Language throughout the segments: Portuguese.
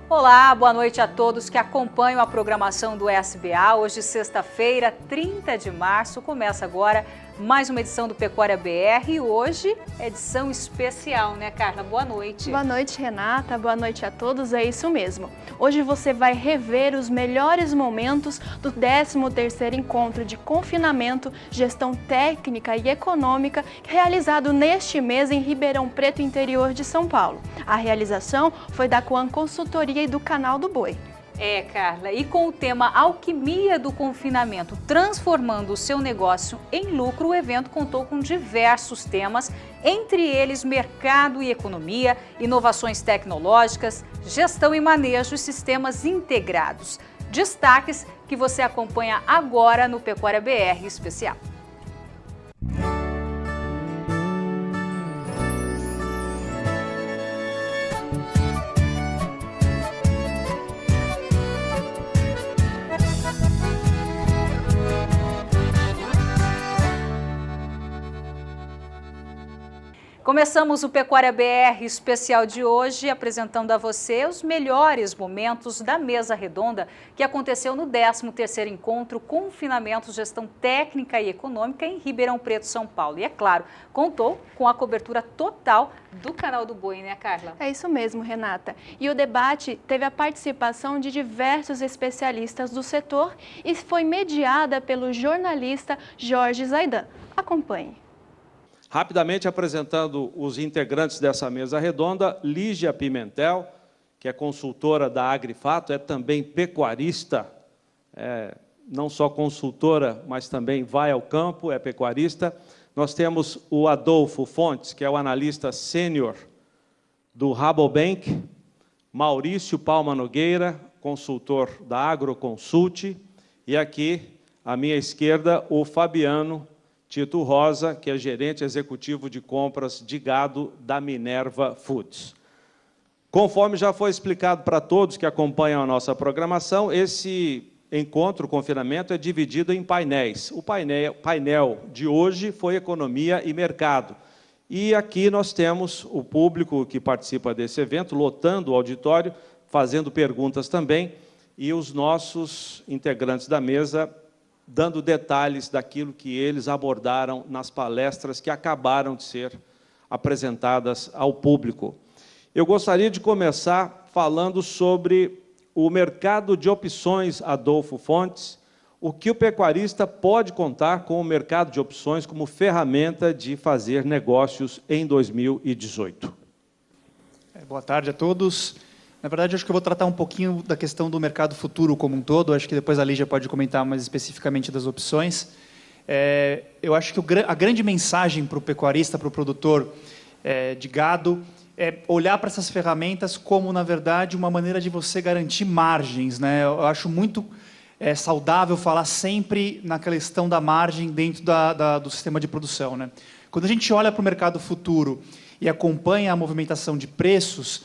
Olá, boa noite a todos que acompanham a programação do SBA. Hoje, sexta-feira, 30 de março, começa agora mais uma edição do Pecuária BR e hoje edição especial, né, Carla? Boa noite. Boa noite, Renata. Boa noite a todos. É isso mesmo. Hoje você vai rever os melhores momentos do 13º Encontro de Confinamento, Gestão Técnica e Econômica, realizado neste mês em Ribeirão Preto, interior de São Paulo. A realização foi da Coan Consultoria e do Canal do Boi. Carla, e com o tema Alquimia do Confinamento, transformando o seu negócio em lucro, o evento contou com diversos temas, entre eles mercado e economia, inovações tecnológicas, gestão e manejo e sistemas integrados. Destaques que você acompanha agora no Pecuária BR Especial. Começamos o Pecuária BR especial de hoje apresentando a você os melhores momentos da mesa redonda que aconteceu no 13º Encontro Confinamento, Gestão Técnica e Econômica em Ribeirão Preto, São Paulo. E é claro, contou com a cobertura total do Canal do Boi, né, Carla? É isso mesmo, Renata. E o debate teve a participação de diversos especialistas do setor e foi mediada pelo jornalista Jorge Zaidan. Acompanhe. Rapidamente apresentando os integrantes dessa mesa redonda, Lígia Pimentel, que é consultora da Agrifato, é também pecuarista, não só consultora, mas também vai ao campo, é pecuarista. Nós temos o Adolfo Fontes, que é o analista sênior do Rabobank, Maurício Palma Nogueira, consultor da Agroconsult, e aqui, à minha esquerda, o Fabiano Tito Rosa, que é gerente executivo de compras de gado da Minerva Foods. Conforme já foi explicado para todos que acompanham a nossa programação, esse encontro, confinamento, é dividido em painéis. O painel de hoje foi Economia e Mercado. E aqui nós temos o público que participa desse evento, lotando o auditório, fazendo perguntas também, e os nossos integrantes da mesa dando detalhes daquilo que eles abordaram nas palestras que acabaram de ser apresentadas ao público. Eu gostaria de começar falando sobre o mercado de opções Adolfo Fontes, o que o pecuarista pode contar com o mercado de opções como ferramenta de fazer negócios em 2018. Boa tarde a todos. Na verdade, acho que eu vou tratar um pouquinho da questão do mercado futuro como um todo. Acho que depois a Lígia pode comentar mais especificamente das opções. Eu acho que a grande mensagem para o pecuarista, para o produtor de gado, é olhar para essas ferramentas como, na verdade, uma maneira de você garantir margens, né? Eu acho muito saudável falar sempre na questão da margem dentro do sistema de produção, né? Quando a gente olha para o mercado futuro e acompanha a movimentação de preços,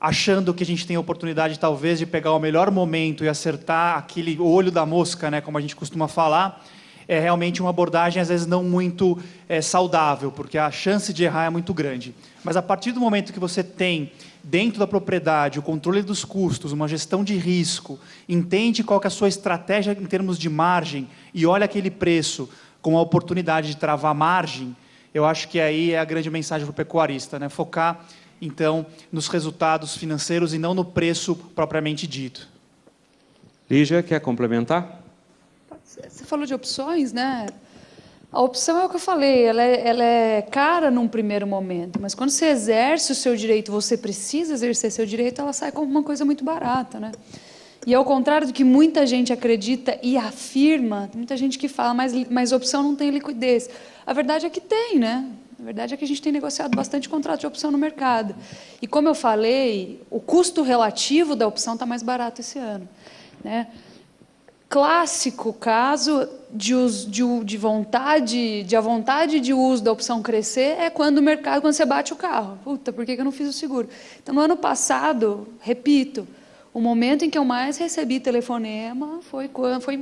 achando que a gente tem a oportunidade, talvez, de pegar o melhor momento e acertar aquele olho da mosca, né, como a gente costuma falar, é realmente uma abordagem, às vezes, não muito saudável, porque a chance de errar é muito grande. Mas, a partir do momento que você tem, dentro da propriedade, o controle dos custos, uma gestão de risco, entende qual que é a sua estratégia em termos de margem e olha aquele preço com a oportunidade de travar margem, eu acho que aí é a grande mensagem para o pecuarista, né, focar então, nos resultados financeiros e não no preço propriamente dito. Lígia, quer complementar? Você falou de opções, né? A opção é o que eu falei, ela é cara num primeiro momento, mas quando você exerce o seu direito, você precisa exercer seu direito, ela sai como uma coisa muito barata, né? E ao contrário do que muita gente acredita e afirma, tem muita gente que fala, mas opção não tem liquidez. A verdade é que tem, né? A verdade é que a gente tem negociado bastante contrato de opção no mercado. E, como eu falei, o custo relativo da opção está mais barato esse ano, né? Clássico caso de vontade de uso da opção crescer é quando você bate o carro. Puta, por que eu não fiz o seguro? Então, no ano passado, repito, o momento em que eu mais recebi telefonema foi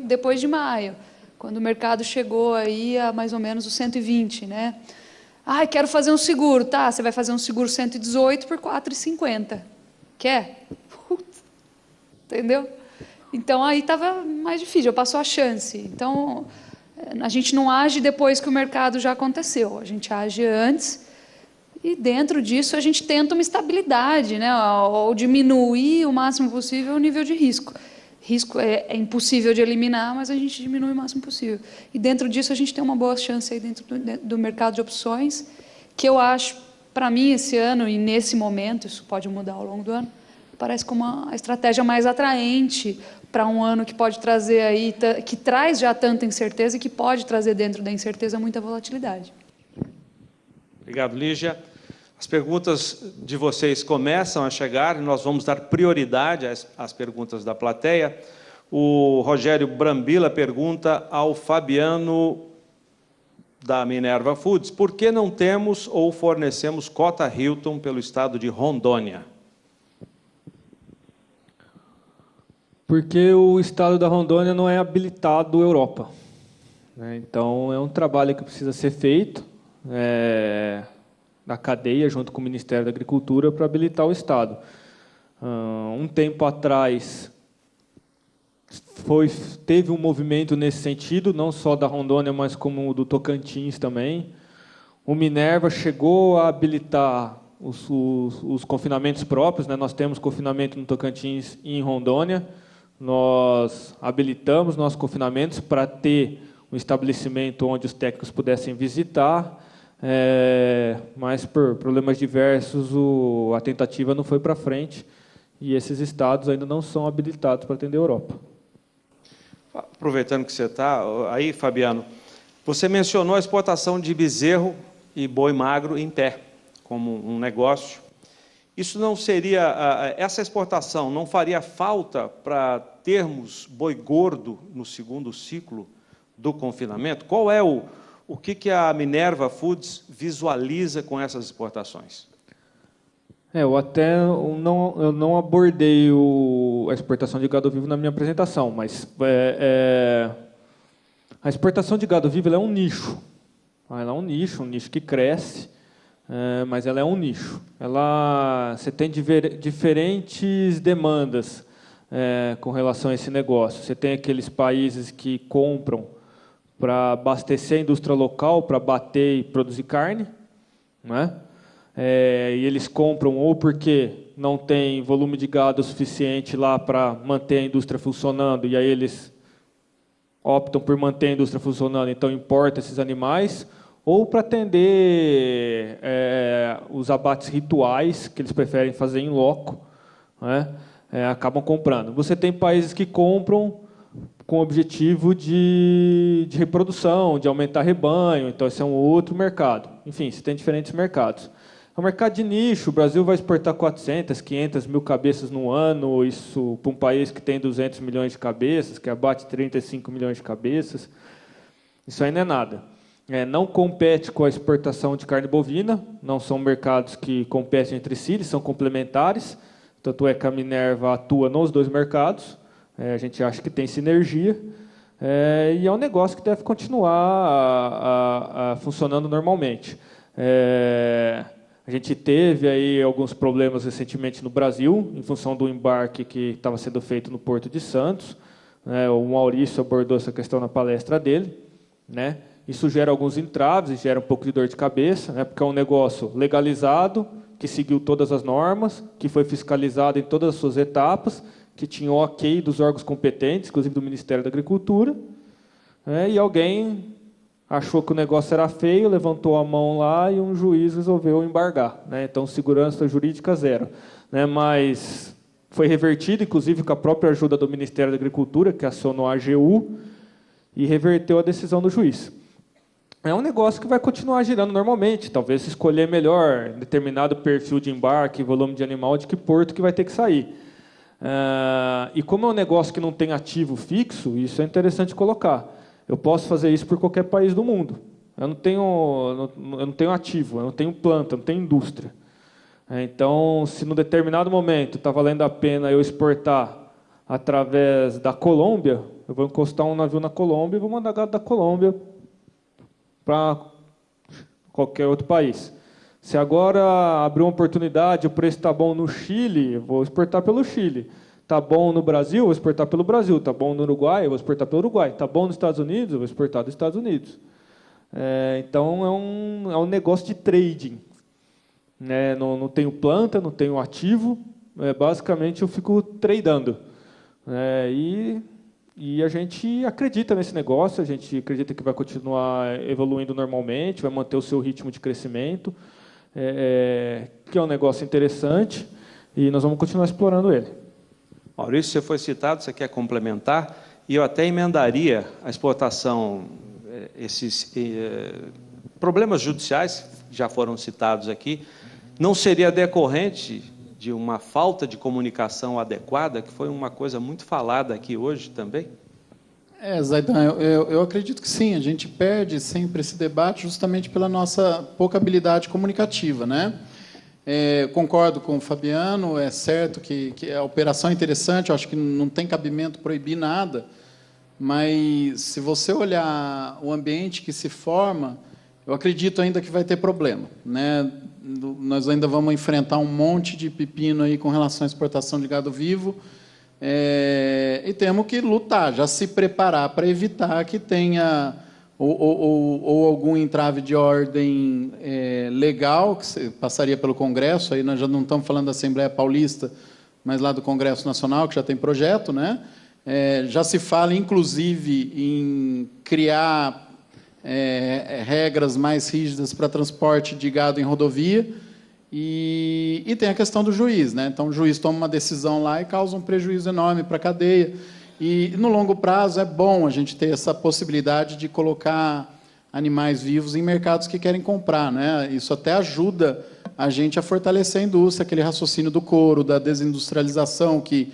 depois de maio, quando o mercado chegou aí a mais ou menos os 120, né? Quero fazer um seguro. Tá, você vai fazer um seguro 118 por 4,50. Quer? entendeu? Então, aí estava mais difícil, já passou a chance. Então, a gente não age depois que o mercado já aconteceu, a gente age antes e, dentro disso, a gente tenta uma estabilidade, né? Ou diminuir o máximo possível o nível de risco. Risco é impossível de eliminar, mas a gente diminui o máximo possível. E, dentro disso, a gente tem uma boa chance aí dentro do mercado de opções, que eu acho, para mim, esse ano e nesse momento, isso pode mudar ao longo do ano, parece como a estratégia mais atraente para um ano que pode trazer aí, que traz já tanta incerteza e que pode trazer dentro da incerteza muita volatilidade. Obrigado, Lígia. As perguntas de vocês começam a chegar e nós vamos dar prioridade às perguntas da plateia. O Rogério Brambila pergunta ao Fabiano da Minerva Foods: por que não temos ou fornecemos cota Hilton pelo estado de Rondônia? Porque o estado da Rondônia não é habilitado Europa, né? Então, é um trabalho que precisa ser feito na cadeia, junto com o Ministério da Agricultura, para habilitar o estado. Um tempo atrás, teve um movimento nesse sentido, não só da Rondônia, mas como do Tocantins também. O Minerva chegou a habilitar os confinamentos próprios, né? Nós temos confinamento no Tocantins e em Rondônia. Nós habilitamos nossos confinamentos para ter um estabelecimento onde os técnicos pudessem visitar, mas por problemas diversos a tentativa não foi para frente e esses estados ainda não são habilitados para atender a Europa. Aproveitando que você está aí, Fabiano, você mencionou a exportação de bezerro e boi magro em pé como um negócio. Isso não seria, essa exportação não faria falta para termos boi gordo no segundo ciclo do confinamento? Qual é o que a Minerva Foods visualiza com essas exportações? Eu não abordei a exportação de gado vivo na minha apresentação, mas a exportação de gado vivo ela é um nicho. Ela é um nicho que cresce, mas ela é um nicho. Você tem diferentes demandas com relação a esse negócio. Você tem aqueles países que compram para abastecer a indústria local, para bater e produzir carne, né? E eles compram ou porque não tem volume de gado suficiente lá para manter a indústria funcionando, e aí eles optam por manter a indústria funcionando, então importa esses animais, ou para atender os abates rituais, que eles preferem fazer em loco, né? Acabam comprando. Você tem países que compram com o objetivo de reprodução, de aumentar rebanho, então esse é um outro mercado. Enfim, você tem diferentes mercados. É um mercado de nicho, o Brasil vai exportar 400, 500 mil cabeças no ano, isso para um país que tem 200 milhões de cabeças, que abate 35 milhões de cabeças, isso aí não é nada. Não compete com a exportação de carne bovina, não são mercados que competem entre si, eles são complementares, tanto é que a Minerva atua nos dois mercados, a gente acha que tem sinergia, e é um negócio que deve continuar funcionando normalmente. A gente teve aí alguns problemas recentemente no Brasil, em função do embarque que estava sendo feito no Porto de Santos, né? O Maurício abordou essa questão na palestra dele, né? Isso gera alguns entraves e gera um pouco de dor de cabeça, né? Porque é um negócio legalizado, que seguiu todas as normas, que foi fiscalizado em todas as suas etapas, que tinha o ok dos órgãos competentes, inclusive do Ministério da Agricultura, né? E alguém achou que o negócio era feio, levantou a mão lá e um juiz resolveu embargar, né? Então, segurança jurídica zero, né? Mas foi revertido, inclusive, com a própria ajuda do Ministério da Agricultura, que acionou a AGU, e reverteu a decisão do juiz. É um negócio que vai continuar girando normalmente, talvez se escolher melhor determinado perfil de embarque, volume de animal, de que porto que vai ter que sair. E como é um negócio que não tem ativo fixo, isso é interessante colocar. Eu posso fazer isso por qualquer país do mundo. Eu não tenho ativo, eu não tenho planta, eu não tenho indústria. Então, se no determinado momento está valendo a pena eu exportar através da Colômbia, eu vou encostar um navio na Colômbia e vou mandar gado da Colômbia para qualquer outro país. Se agora abrir uma oportunidade, o preço está bom no Chile, eu vou exportar pelo Chile. Tá bom no Brasil, eu vou exportar pelo Brasil. Tá bom no Uruguai, eu vou exportar pelo Uruguai. Tá bom nos Estados Unidos, eu vou exportar dos Estados Unidos. Então, é um negócio de trading. Não tenho planta, não tenho ativo. Basicamente, eu fico tradando. E a gente acredita nesse negócio, a gente acredita que vai continuar evoluindo normalmente, vai manter o seu ritmo de crescimento, que é um negócio interessante, e nós vamos continuar explorando ele. Maurício, você foi citado, você quer complementar? E eu até emendaria a exportação, esses problemas judiciais já foram citados aqui, não seria decorrente de uma falta de comunicação adequada, que foi uma coisa muito falada aqui hoje também? Zaidan, eu acredito que sim, a gente perde sempre esse debate justamente pela nossa pouca habilidade comunicativa, né? Concordo com o Fabiano, é certo que a operação é interessante, eu acho que não tem cabimento proibir nada, mas se você olhar o ambiente que se forma, eu acredito ainda que vai ter problema, né? Nós ainda vamos enfrentar um monte de pepino aí com relação à exportação de gado vivo, e temos que lutar, já se preparar para evitar que tenha ou algum entrave de ordem legal, que passaria pelo Congresso, aí nós já não estamos falando da Assembleia Paulista, mas lá do Congresso Nacional, que já tem projeto, né? Já se fala, inclusive, em criar regras mais rígidas para transporte de gado em rodovia, e tem a questão do juiz, né? Então, o juiz toma uma decisão lá e causa um prejuízo enorme para a cadeia. E, no longo prazo, é bom a gente ter essa possibilidade de colocar animais vivos em mercados que querem comprar, né? Isso até ajuda a gente a fortalecer a indústria, aquele raciocínio do couro, da desindustrialização, que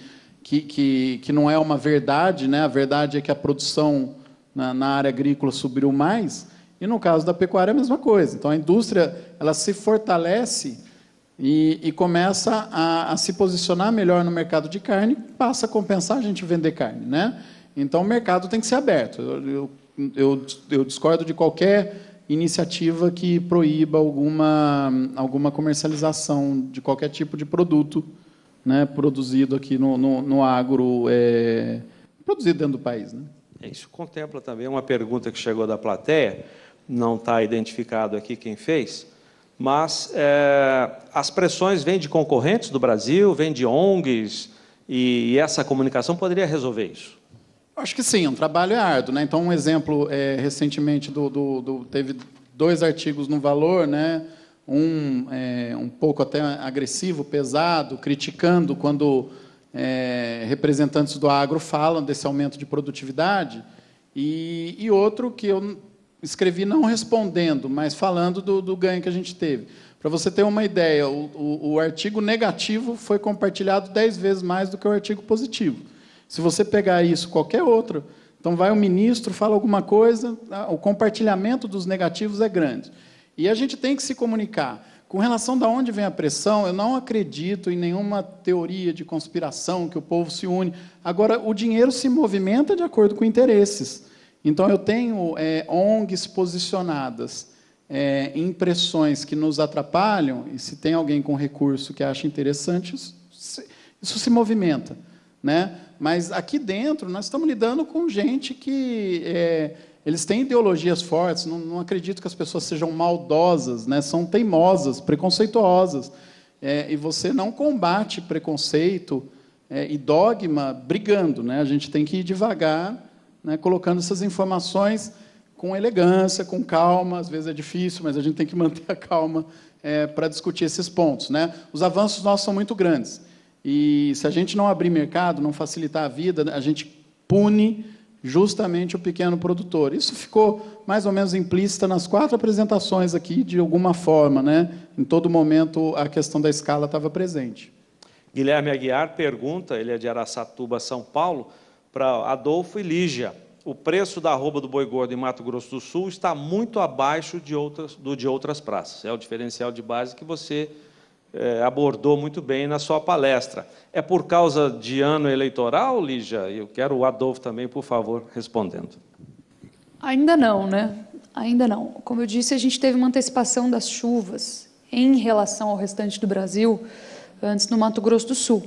não é uma verdade, né? A verdade é que a produção na área agrícola subiu mais, e, no caso da pecuária, é a mesma coisa. Então, a indústria ela se fortalece e começa a se posicionar melhor no mercado de carne, passa a compensar a gente vender carne, né? Então, o mercado tem que ser aberto. Eu discordo de qualquer iniciativa que proíba alguma comercialização de qualquer tipo de produto, né, produzido aqui no agro, produzido dentro do país, né? Isso contempla também uma pergunta que chegou da plateia, não está identificado aqui quem fez, mas as pressões vêm de concorrentes do Brasil, vêm de ONGs, e essa comunicação poderia resolver isso? Acho que sim, um trabalho é árduo, né? Então, um exemplo, recentemente, teve 2 artigos no Valor, né? Um pouco até agressivo, pesado, criticando quando representantes do agro falam desse aumento de produtividade, e outro que eu escrevi não respondendo, mas falando do ganho que a gente teve. Para você ter uma ideia, o artigo negativo foi compartilhado 10 vezes mais do que o artigo positivo. Se você pegar isso, qualquer outro, então vai o ministro, fala alguma coisa, o compartilhamento dos negativos é grande. E a gente tem que se comunicar. Com relação de onde vem a pressão, eu não acredito em nenhuma teoria de conspiração, que o povo se une. Agora, o dinheiro se movimenta de acordo com interesses. Então, eu tenho ONGs posicionadas em pressões que nos atrapalham, e se tem alguém com recurso que acha interessante, isso se movimenta, né? Mas, aqui dentro, nós estamos lidando com gente que eles têm ideologias fortes, não acredito que as pessoas sejam maldosas, né? São teimosas, preconceituosas. E você não combate preconceito e dogma brigando, né? A gente tem que ir devagar, né, colocando essas informações com elegância, com calma. Às vezes é difícil, mas a gente tem que manter a calma para discutir esses pontos, né? Os avanços nossos são muito grandes. E se a gente não abrir mercado, não facilitar a vida, a gente pune justamente o pequeno produtor. Isso ficou mais ou menos implícita nas 4 apresentações aqui, de alguma forma, né? Em todo momento, a questão da escala estava presente. Guilherme Aguiar pergunta, ele é de Araçatuba, São Paulo, para Adolfo e Lígia. O preço da arroba do boi gordo em Mato Grosso do Sul está muito abaixo de outras praças. É o diferencial de base que você abordou muito bem na sua palestra. É por causa de ano eleitoral, Lígia? Eu quero o Adolfo também, por favor, respondendo. Ainda não, né? Ainda não. Como eu disse, a gente teve uma antecipação das chuvas em relação ao restante do Brasil, antes no Mato Grosso do Sul.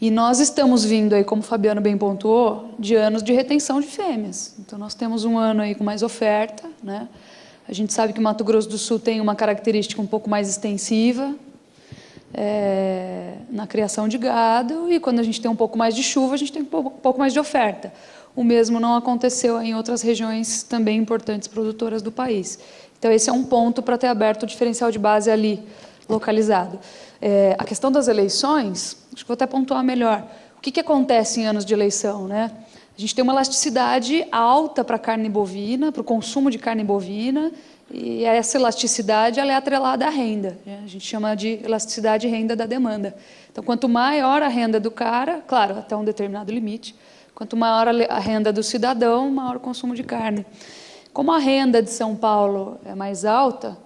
E nós estamos vindo aí, como o Fabiano bem pontuou, de anos de retenção de fêmeas. Então, nós temos um ano aí com mais oferta, né? A gente sabe que o Mato Grosso do Sul tem uma característica um pouco mais extensiva na criação de gado, e quando a gente tem um pouco mais de chuva, a gente tem um pouco mais de oferta. O mesmo não aconteceu em outras regiões também importantes produtoras do país. Então, esse é um ponto para ter aberto o diferencial de base ali, localizado. A questão das eleições, acho que vou até pontuar melhor. O que acontece em anos de eleição, né? A gente tem uma elasticidade alta para a carne bovina, para o consumo de carne bovina, e essa elasticidade ela é atrelada à renda, né? A gente chama de elasticidade renda da demanda. Então, quanto maior a renda do cara, claro, até um determinado limite, quanto maior a renda do cidadão, maior o consumo de carne. Como a renda de São Paulo é mais alta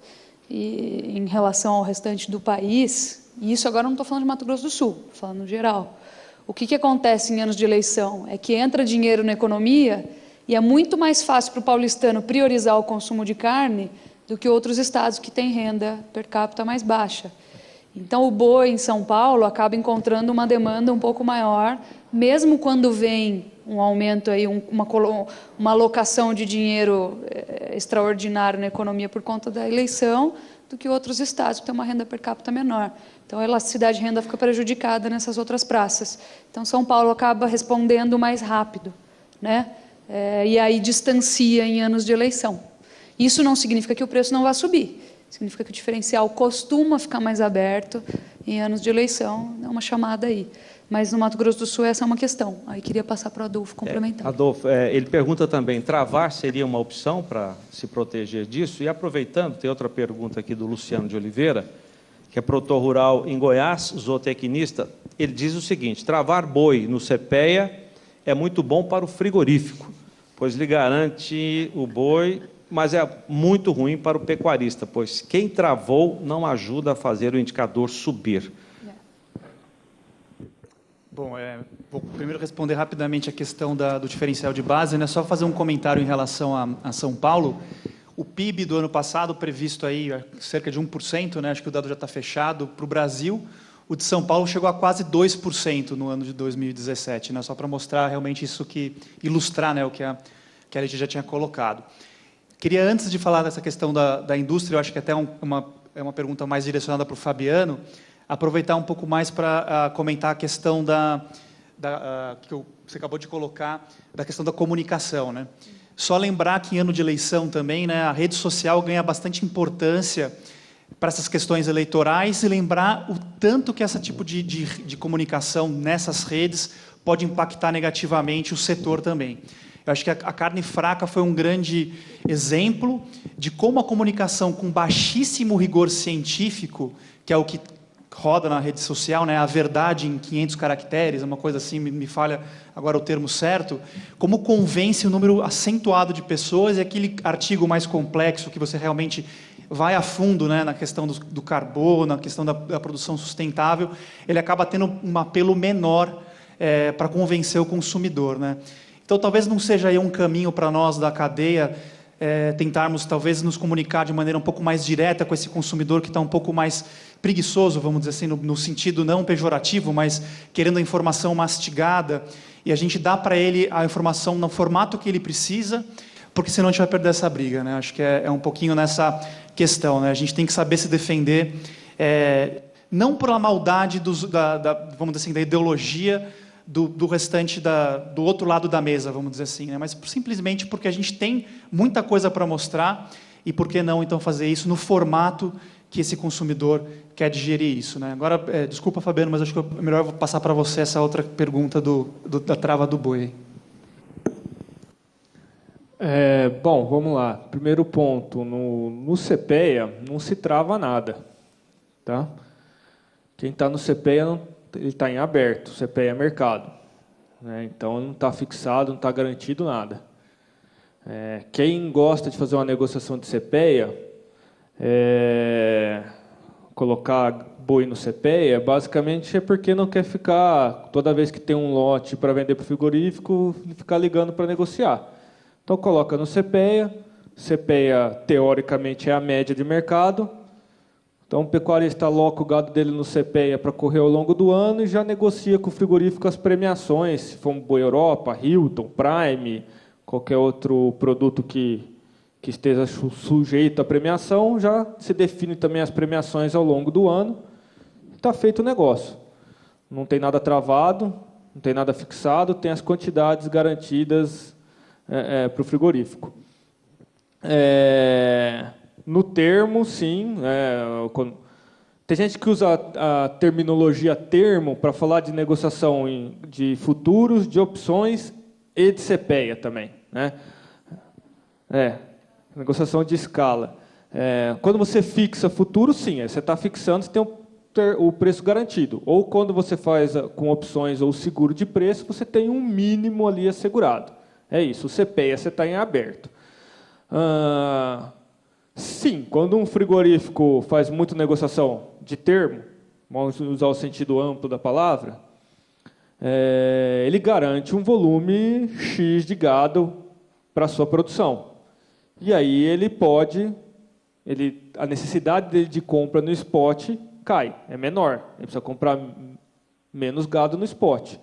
e, em relação ao restante do país, e isso agora não estou falando de Mato Grosso do Sul, estou falando no geral, o que acontece em anos de eleição é que entra dinheiro na economia e é muito mais fácil para o paulistano priorizar o consumo de carne do que outros estados que têm renda per capita mais baixa. Então, o boi em São Paulo acaba encontrando uma demanda um pouco maior, mesmo quando vem um aumento, aí, uma alocação de dinheiro extraordinário na economia por conta da eleição, do que outros estados que têm uma renda per capita menor. Então, a elasticidade de renda fica prejudicada nessas outras praças. Então, São Paulo acaba respondendo mais rápido, né? E aí distancia em anos de eleição. Isso não significa que o preço não vá subir. Significa que o diferencial costuma ficar mais aberto em anos de eleição, é uma chamada aí. Mas no Mato Grosso do Sul essa é uma questão. Aí queria passar para o Adolfo complementar. Adolfo, ele pergunta também, travar seria uma opção para se proteger disso? E aproveitando, tem outra pergunta aqui do Luciano de Oliveira, que é produtor rural em Goiás, zootecnista. Ele diz o seguinte: travar boi no CPEA é muito bom para o frigorífico, pois lhe garante o boi, mas é muito ruim para o pecuarista, pois quem travou não ajuda a fazer o indicador subir. Bom, vou primeiro responder rapidamente a questão do diferencial de base, né? Só fazer um comentário em relação a São Paulo. O PIB do ano passado, previsto aí cerca de 1%, né? Acho que o dado já está fechado, para o Brasil. O de São Paulo chegou a quase 2% no ano de 2017, né? Só para mostrar realmente isso, ilustrar, né, o que a Lígia já tinha colocado. Queria, antes de falar dessa questão da indústria, eu acho que até é uma pergunta mais direcionada para o Fabiano, aproveitar um pouco mais para comentar a questão que você acabou de colocar, da questão da comunicação, né? Só lembrar que em ano de eleição também, né, a rede social ganha bastante importância para essas questões eleitorais, e lembrar o tanto que esse tipo de comunicação nessas redes pode impactar negativamente o setor também. Eu acho que a carne fraca foi um grande exemplo de como a comunicação com baixíssimo rigor científico, que é o que roda na rede social, né, a verdade em 500 caracteres, uma coisa assim, me falha agora o termo certo, como convence um número acentuado de pessoas, e aquele artigo mais complexo que você realmente vai a fundo, né, na questão do carbono, na questão da produção sustentável, ele acaba tendo um apelo menor para convencer o consumidor, né? Então, talvez não seja aí um caminho para nós da cadeia tentarmos, talvez, nos comunicar de maneira um pouco mais direta com esse consumidor que está um pouco mais preguiçoso, vamos dizer assim, no sentido não pejorativo, mas querendo a informação mastigada, e a gente dá para ele a informação no formato que ele precisa, porque senão a gente vai perder essa briga, né? Acho que é um pouquinho nessa questão, né? A gente tem que saber se defender, não pela maldade vamos dizer assim, da ideologia do restante, do outro lado da mesa, vamos dizer assim, né? Mas simplesmente porque a gente tem muita coisa para mostrar, e por que não, então, fazer isso no formato que esse consumidor quer digerir isso, né? Agora, desculpa, Fabiano, mas acho que é melhor eu vou passar para você essa outra pergunta da trava do boi. Bom, vamos lá. Primeiro ponto, no CPEA não se trava nada, tá? Quem está no CPEA ele está em aberto, o CPEA é mercado, né? Então não está fixado, não está garantido nada. Quem gosta de fazer uma negociação de CPEA, colocar boi no CPEA, basicamente é porque não quer ficar, toda vez que tem um lote para vender para o frigorífico, ficar ligando para negociar. Então coloca no CPEA, CPEA teoricamente é a média de mercado, Então, o pecuarista aloca o gado dele no CPEA para correr ao longo do ano e já negocia com o frigorífico as premiações, se for um Boi Europa, Hilton, Prime, qualquer outro produto que esteja sujeito à premiação, já se define também as premiações ao longo do ano. Está feito o negócio. Não tem nada travado, não tem nada fixado, tem as quantidades garantidas para o frigorífico. No termo, sim. Tem gente que usa a terminologia termo para falar de negociação de futuros, de opções e de CPEA também, né? Negociação de escala. Quando você fixa futuro, sim, você está fixando, você tem o preço garantido. Ou quando você faz com opções ou seguro de preço, você tem um mínimo ali assegurado. É isso, o CPEA você está em aberto. Sim, quando um frigorífico faz muita negociação de termo, vamos usar o sentido amplo da palavra, ele garante um volume X de gado para a sua produção. E aí a necessidade dele de compra no spot cai, é menor. Ele precisa comprar menos gado no spot.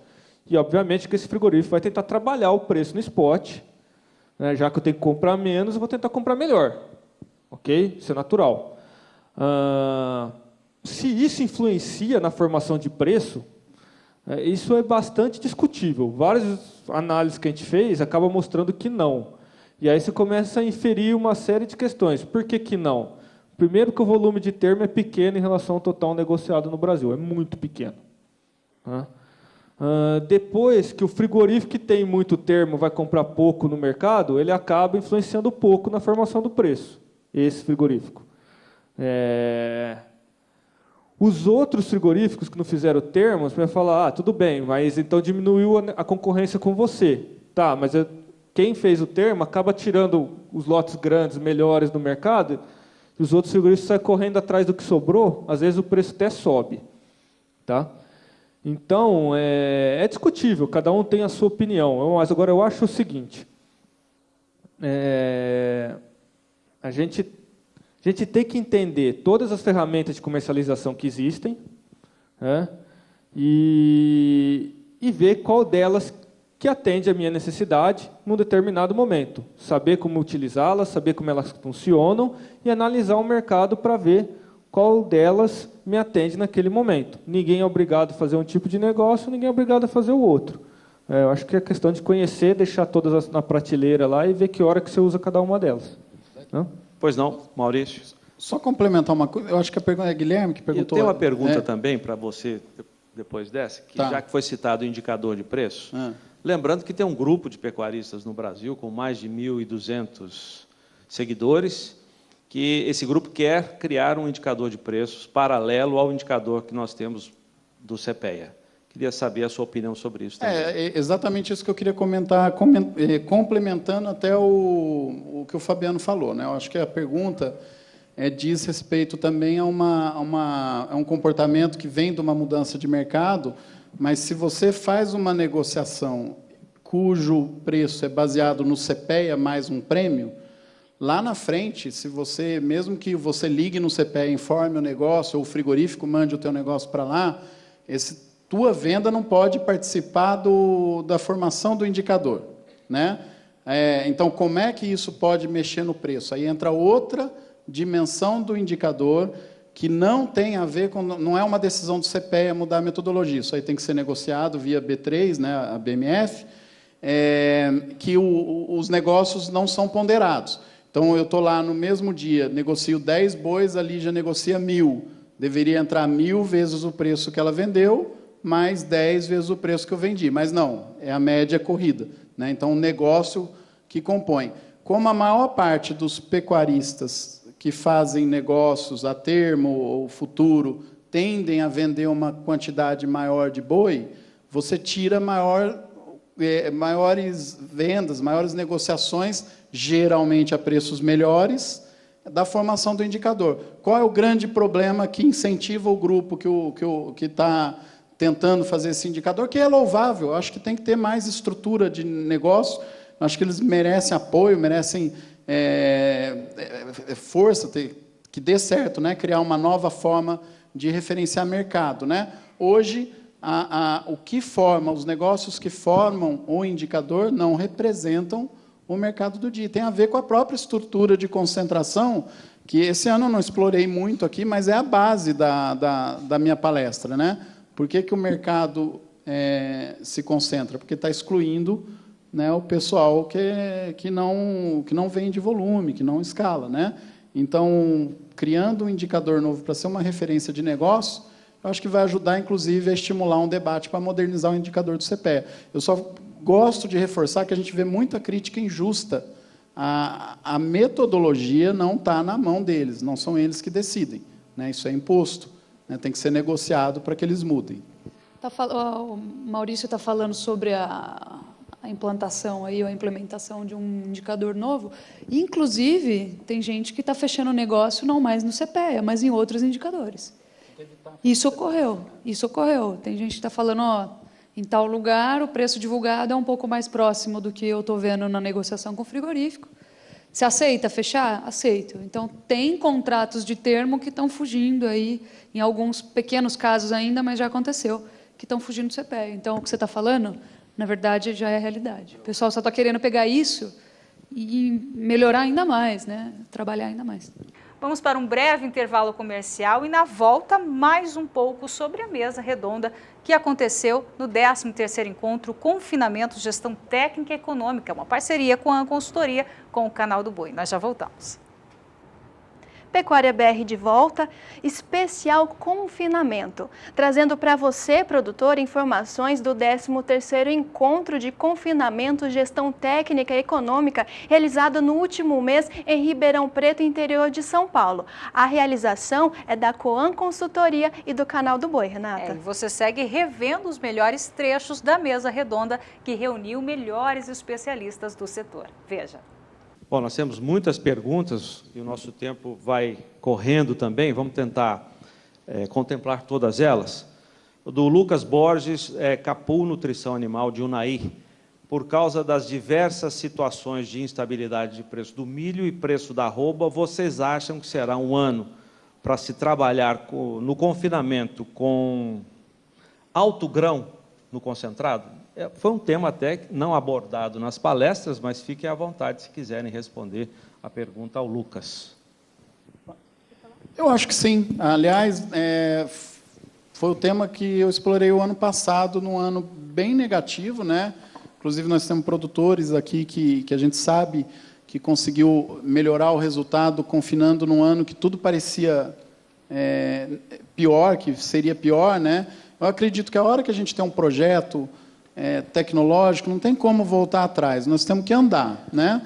E, obviamente, que esse frigorífico vai tentar trabalhar o preço no spot, né? Já que eu tenho que comprar menos, eu vou tentar comprar melhor. Ok? Isso é natural. Se isso influencia na formação de preço, isso é bastante discutível. Várias análises que a gente fez acabam mostrando que não. E aí você começa a inferir uma série de questões. Por que não? Primeiro, que o volume de termo é pequeno em relação ao total negociado no Brasil. É muito pequeno. Depois, que o frigorífico que tem muito termo vai comprar pouco no mercado, ele acaba influenciando pouco na formação do preço. Esse frigorífico. Os outros frigoríficos que não fizeram termos, vai falar, tudo bem, mas então diminuiu a concorrência com você. Tá, mas quem fez o termo acaba tirando os lotes grandes, melhores do mercado, e os outros frigoríficos saem correndo atrás do que sobrou, às vezes o preço até sobe. Tá? Então, é discutível, cada um tem a sua opinião. Mas agora eu acho o seguinte, a gente tem que entender todas as ferramentas de comercialização que existem, né, e ver qual delas que atende a minha necessidade num determinado momento. Saber como utilizá-las, saber como elas funcionam e analisar o mercado para ver qual delas me atende naquele momento. Ninguém é obrigado a fazer um tipo de negócio, ninguém é obrigado a fazer o outro. Eu acho que é questão de conhecer, deixar todas na prateleira lá e ver que hora que você usa cada uma delas. Não? Pois não, Maurício? Só complementar uma coisa, eu acho que a pergunta é Guilherme que perguntou. Eu tenho uma pergunta também para você, depois dessa, que já que foi citado o indicador de preço, lembrando que tem um grupo de pecuaristas no Brasil com mais de 1.200 seguidores, que esse grupo quer criar um indicador de preços paralelo ao indicador que nós temos do CPEA. Queria saber a sua opinião sobre isso também. É exatamente isso que eu queria comentar, complementando até o que o Fabiano falou, né? Eu acho que a pergunta diz respeito também a um comportamento que vem de uma mudança de mercado, mas se você faz uma negociação cujo preço é baseado no CPEA mais um prêmio, lá na frente, se você, mesmo que você ligue no CPEA, informe o negócio, ou o frigorífico mande o teu negócio para lá, tua venda não pode participar da formação do indicador, né? Então, como é que isso pode mexer no preço? Aí entra outra dimensão do indicador que não tem a ver com... Não é uma decisão do CPEA mudar a metodologia, isso aí tem que ser negociado via B3, né, a BMF, que os negócios não são ponderados. Então, eu estou lá no mesmo dia, negocio 10 bois, ali já negocia 1.000. Deveria entrar 1.000 vezes o preço que ela vendeu, mais 10 vezes o preço que eu vendi. Mas não, é a média corrida, né? Então, o negócio que compõe. Como a maior parte dos pecuaristas que fazem negócios a termo ou futuro tendem a vender uma quantidade maior de boi, você tira maiores vendas, maiores negociações, geralmente a preços melhores, da formação do indicador. Qual é o grande problema que incentiva o grupo que está tentando fazer esse indicador, que é louvável? Eu acho que tem que ter mais estrutura de negócio, eu acho que eles merecem apoio, merecem força, que dê certo, né? Criar uma nova forma de referenciar mercado, né? Hoje, o que forma, os negócios que formam o indicador não representam o mercado do dia. Tem a ver com a própria estrutura de concentração, que esse ano eu não explorei muito aqui, mas é a base da minha palestra, né? Por que o mercado se concentra? Porque está excluindo, né, o pessoal que não vende volume, que não escala, né? Então, criando um indicador novo para ser uma referência de negócio, eu acho que vai ajudar, inclusive, a estimular um debate para modernizar o indicador do CPEA. Eu só gosto de reforçar que a gente vê muita crítica injusta. A metodologia não está na mão deles, não são eles que decidem, né? Isso é imposto, né? Tem que ser negociado para que eles mudem. O Maurício está falando sobre a implantação aí, ou a implementação de um indicador novo. Inclusive, tem gente que está fechando o negócio não mais no CPEA, mas em outros indicadores. Isso ocorreu. Tem gente que está falando, ó, em tal lugar o preço divulgado é um pouco mais próximo do que eu estou vendo na negociação com o frigorífico. Você aceita fechar? Aceito. Então, tem contratos de termo que estão fugindo aí, em alguns pequenos casos ainda, mas já aconteceu, que estão fugindo do CPEA. Então, o que você está falando, na verdade, já é a realidade. O pessoal só está querendo pegar isso e melhorar ainda mais, né? Trabalhar ainda mais. Vamos para um breve intervalo comercial e, na volta, mais um pouco sobre a mesa redonda que aconteceu no 13º Encontro Confinamento, Gestão Técnica e Econômica, uma parceria com a consultoria com o Canal do Boi. Nós já voltamos. Pecuária BR de volta, especial confinamento, trazendo para você, produtor, informações do 13º Encontro de Confinamento, Gestão Técnica e Econômica, realizado no último mês em Ribeirão Preto, interior de São Paulo. A realização é da Coan Consultoria e do Canal do Boi, Renata. E você segue revendo os melhores trechos da mesa redonda que reuniu melhores especialistas do setor. Veja. Bom, nós temos muitas perguntas e o nosso tempo vai correndo também. Vamos tentar contemplar todas elas. Do Lucas Borges, Capu Nutrição Animal de Unai. Por causa das diversas situações de instabilidade de preço do milho e preço da arroba, vocês acham que será um ano para se trabalhar no confinamento com alto grão no concentrado? Foi um tema até não abordado nas palestras, mas fiquem à vontade se quiserem responder a pergunta ao Lucas. Eu acho que sim. Aliás, foi o tema que eu explorei o ano passado, num ano bem negativo, né? Inclusive, nós temos produtores aqui que a gente sabe que conseguiu melhorar o resultado confinando num ano que tudo parecia pior, que seria pior, né? Eu acredito que a hora que a gente tem um projeto tecnológico, não tem como voltar atrás, nós temos que andar, né?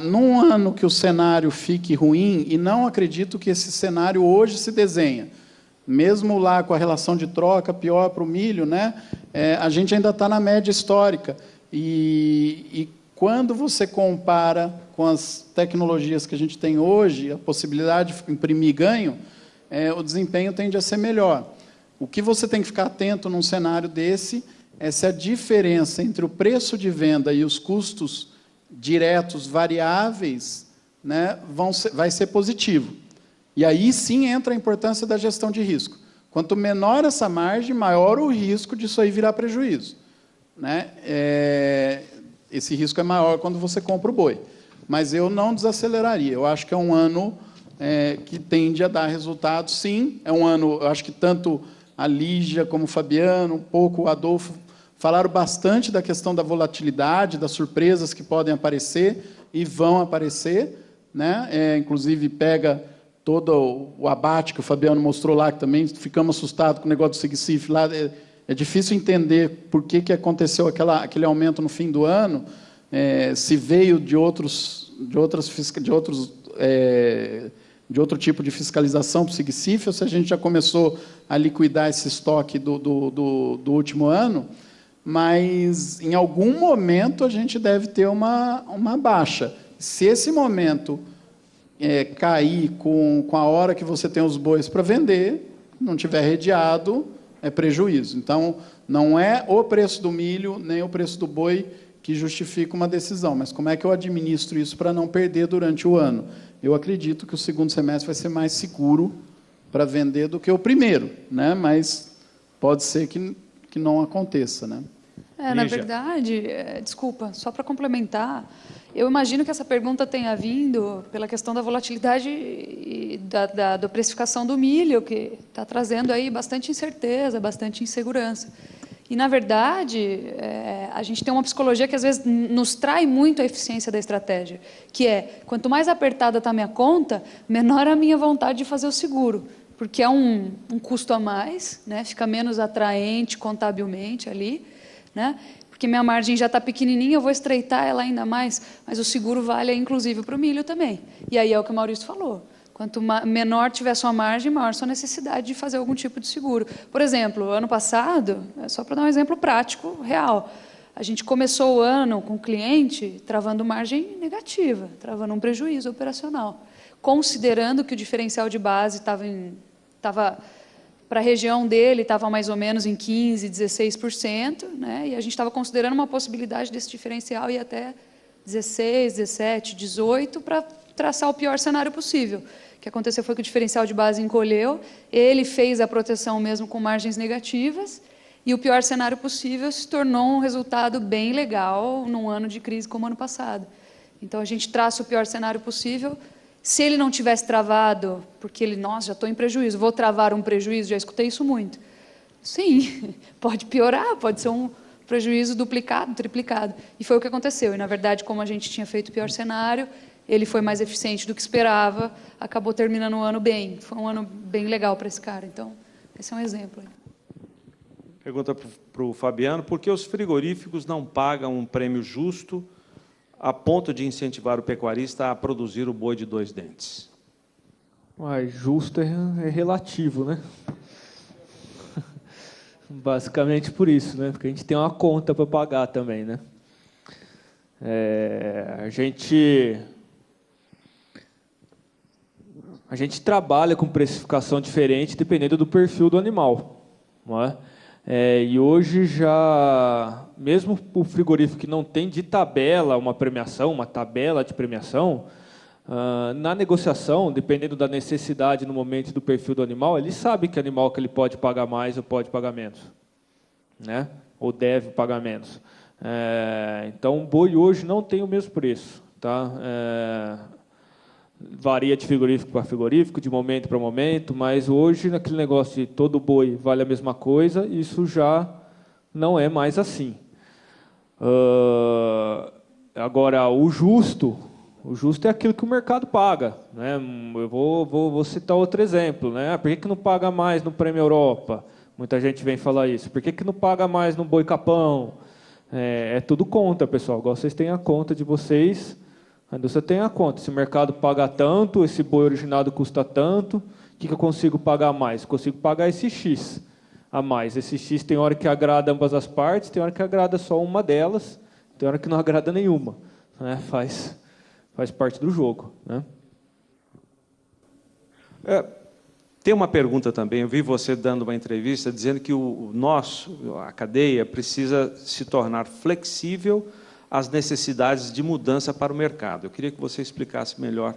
Num ano que o cenário fique ruim, e não acredito que esse cenário hoje se desenha, mesmo lá com a relação de troca pior para o milho, né? A gente ainda está na média histórica, e quando você compara com as tecnologias que a gente tem hoje, a possibilidade de imprimir ganho, o desempenho tende a ser melhor. O que você tem que ficar atento num cenário desse é se a diferença entre o preço de venda e os custos diretos variáveis, né, vai ser positivo. E aí sim entra a importância da gestão de risco. Quanto menor essa margem, maior o risco disso aí virar prejuízo, né? Esse risco é maior quando você compra o boi. Mas eu não desaceleraria. Eu acho que é um ano que tende a dar resultados, sim. É um ano, eu acho que tanto a Lígia como o Fabiano, um pouco o Adolfo, falaram bastante da questão da volatilidade, das surpresas que podem aparecer e vão aparecer, né? Inclusive, pega todo o abate que o Fabiano mostrou lá, que também ficamos assustados com o negócio do SIGCIF lá. É difícil entender por que aconteceu aquele aumento no fim do ano, se veio de outro tipo de fiscalização para o SIGCIF, ou se a gente já começou a liquidar esse estoque do último ano. Mas, em algum momento, a gente deve ter uma baixa. Se esse momento cair com a hora que você tem os bois para vender, não tiver redeado, é prejuízo. Então, não é o preço do milho, nem o preço do boi que justifica uma decisão. Mas como é que eu administro isso para não perder durante o ano? Eu acredito que o segundo semestre vai ser mais seguro para vender do que o primeiro, né? Mas pode ser que não aconteça, né? Na verdade, desculpa, só para complementar, eu imagino que essa pergunta tenha vindo pela questão da volatilidade e da precificação do milho, que está trazendo aí bastante incerteza, bastante insegurança. E, na verdade, a gente tem uma psicologia que, às vezes, nos trai muito a eficiência da estratégia, que é, quanto mais apertada está a minha conta, menor a minha vontade de fazer o seguro, porque é um custo a mais, né? Fica menos atraente contabilmente ali, né? Porque minha margem já está pequenininha, eu vou estreitar ela ainda mais, mas o seguro vale, inclusive, para o milho também. E aí é o que o Maurício falou. Quanto menor tiver sua margem, maior sua necessidade de fazer algum tipo de seguro. Por exemplo, ano passado, só para dar um exemplo prático, real, a gente começou o ano com o cliente travando margem negativa, travando um prejuízo operacional, considerando que o diferencial de base estava para a região dele, estava mais ou menos em 15%, 16%, né? E a gente estava considerando uma possibilidade desse diferencial ir até 16%, 17%, 18%, para traçar o pior cenário possível. O que aconteceu foi que o diferencial de base encolheu, ele fez a proteção mesmo com margens negativas, e o pior cenário possível se tornou um resultado bem legal num ano de crise como o ano passado. Então, a gente traça o pior cenário possível. Se ele não tivesse travado, porque ele, nossa, já estou em prejuízo, vou travar um prejuízo, já escutei isso muito. Sim, pode piorar, pode ser um prejuízo duplicado, triplicado. E foi o que aconteceu. E, na verdade, como a gente tinha feito o pior cenário, ele foi mais eficiente do que esperava, acabou terminando o ano bem. Foi um ano bem legal para esse cara. Então, esse é um exemplo. Pergunta para o Fabiano: por que os frigoríficos não pagam um prêmio justo a ponto de incentivar o pecuarista a produzir o boi de 2 dentes? Justo é relativo, né? Basicamente por isso, né? Porque a gente tem uma conta para pagar também, né? A gente trabalha com precificação diferente dependendo do perfil do animal, não é? E hoje já, mesmo o frigorífico que não tem de tabela uma premiação, uma tabela de premiação, na negociação, dependendo da necessidade no momento do perfil do animal, ele sabe que animal que ele pode pagar mais ou pode pagar menos, né? Ou deve pagar menos. Então, o boi hoje não tem o mesmo preço, tá? Varia de frigorífico para frigorífico, de momento para momento, mas hoje, naquele negócio de todo boi vale a mesma coisa, isso já não é mais assim. Agora, o justo é aquilo que o mercado paga, né? Eu vou citar outro exemplo, né? Por que não paga mais no Prêmio Europa? Muita gente vem falar isso. Por que não paga mais no Boi Capão? É tudo conta, pessoal. Igual vocês têm a conta de vocês, a indústria tem a conta. Se o mercado paga tanto, esse boi originado custa tanto, o que eu consigo pagar mais? Consigo pagar esse X a mais. Esse X tem hora que agrada ambas as partes, tem hora que agrada só uma delas, tem hora que não agrada nenhuma, né? Faz parte do jogo, né? Tem uma pergunta também. Eu vi você dando uma entrevista dizendo que a cadeia precisa se tornar flexível às necessidades de mudança para o mercado. Eu queria que você explicasse melhor,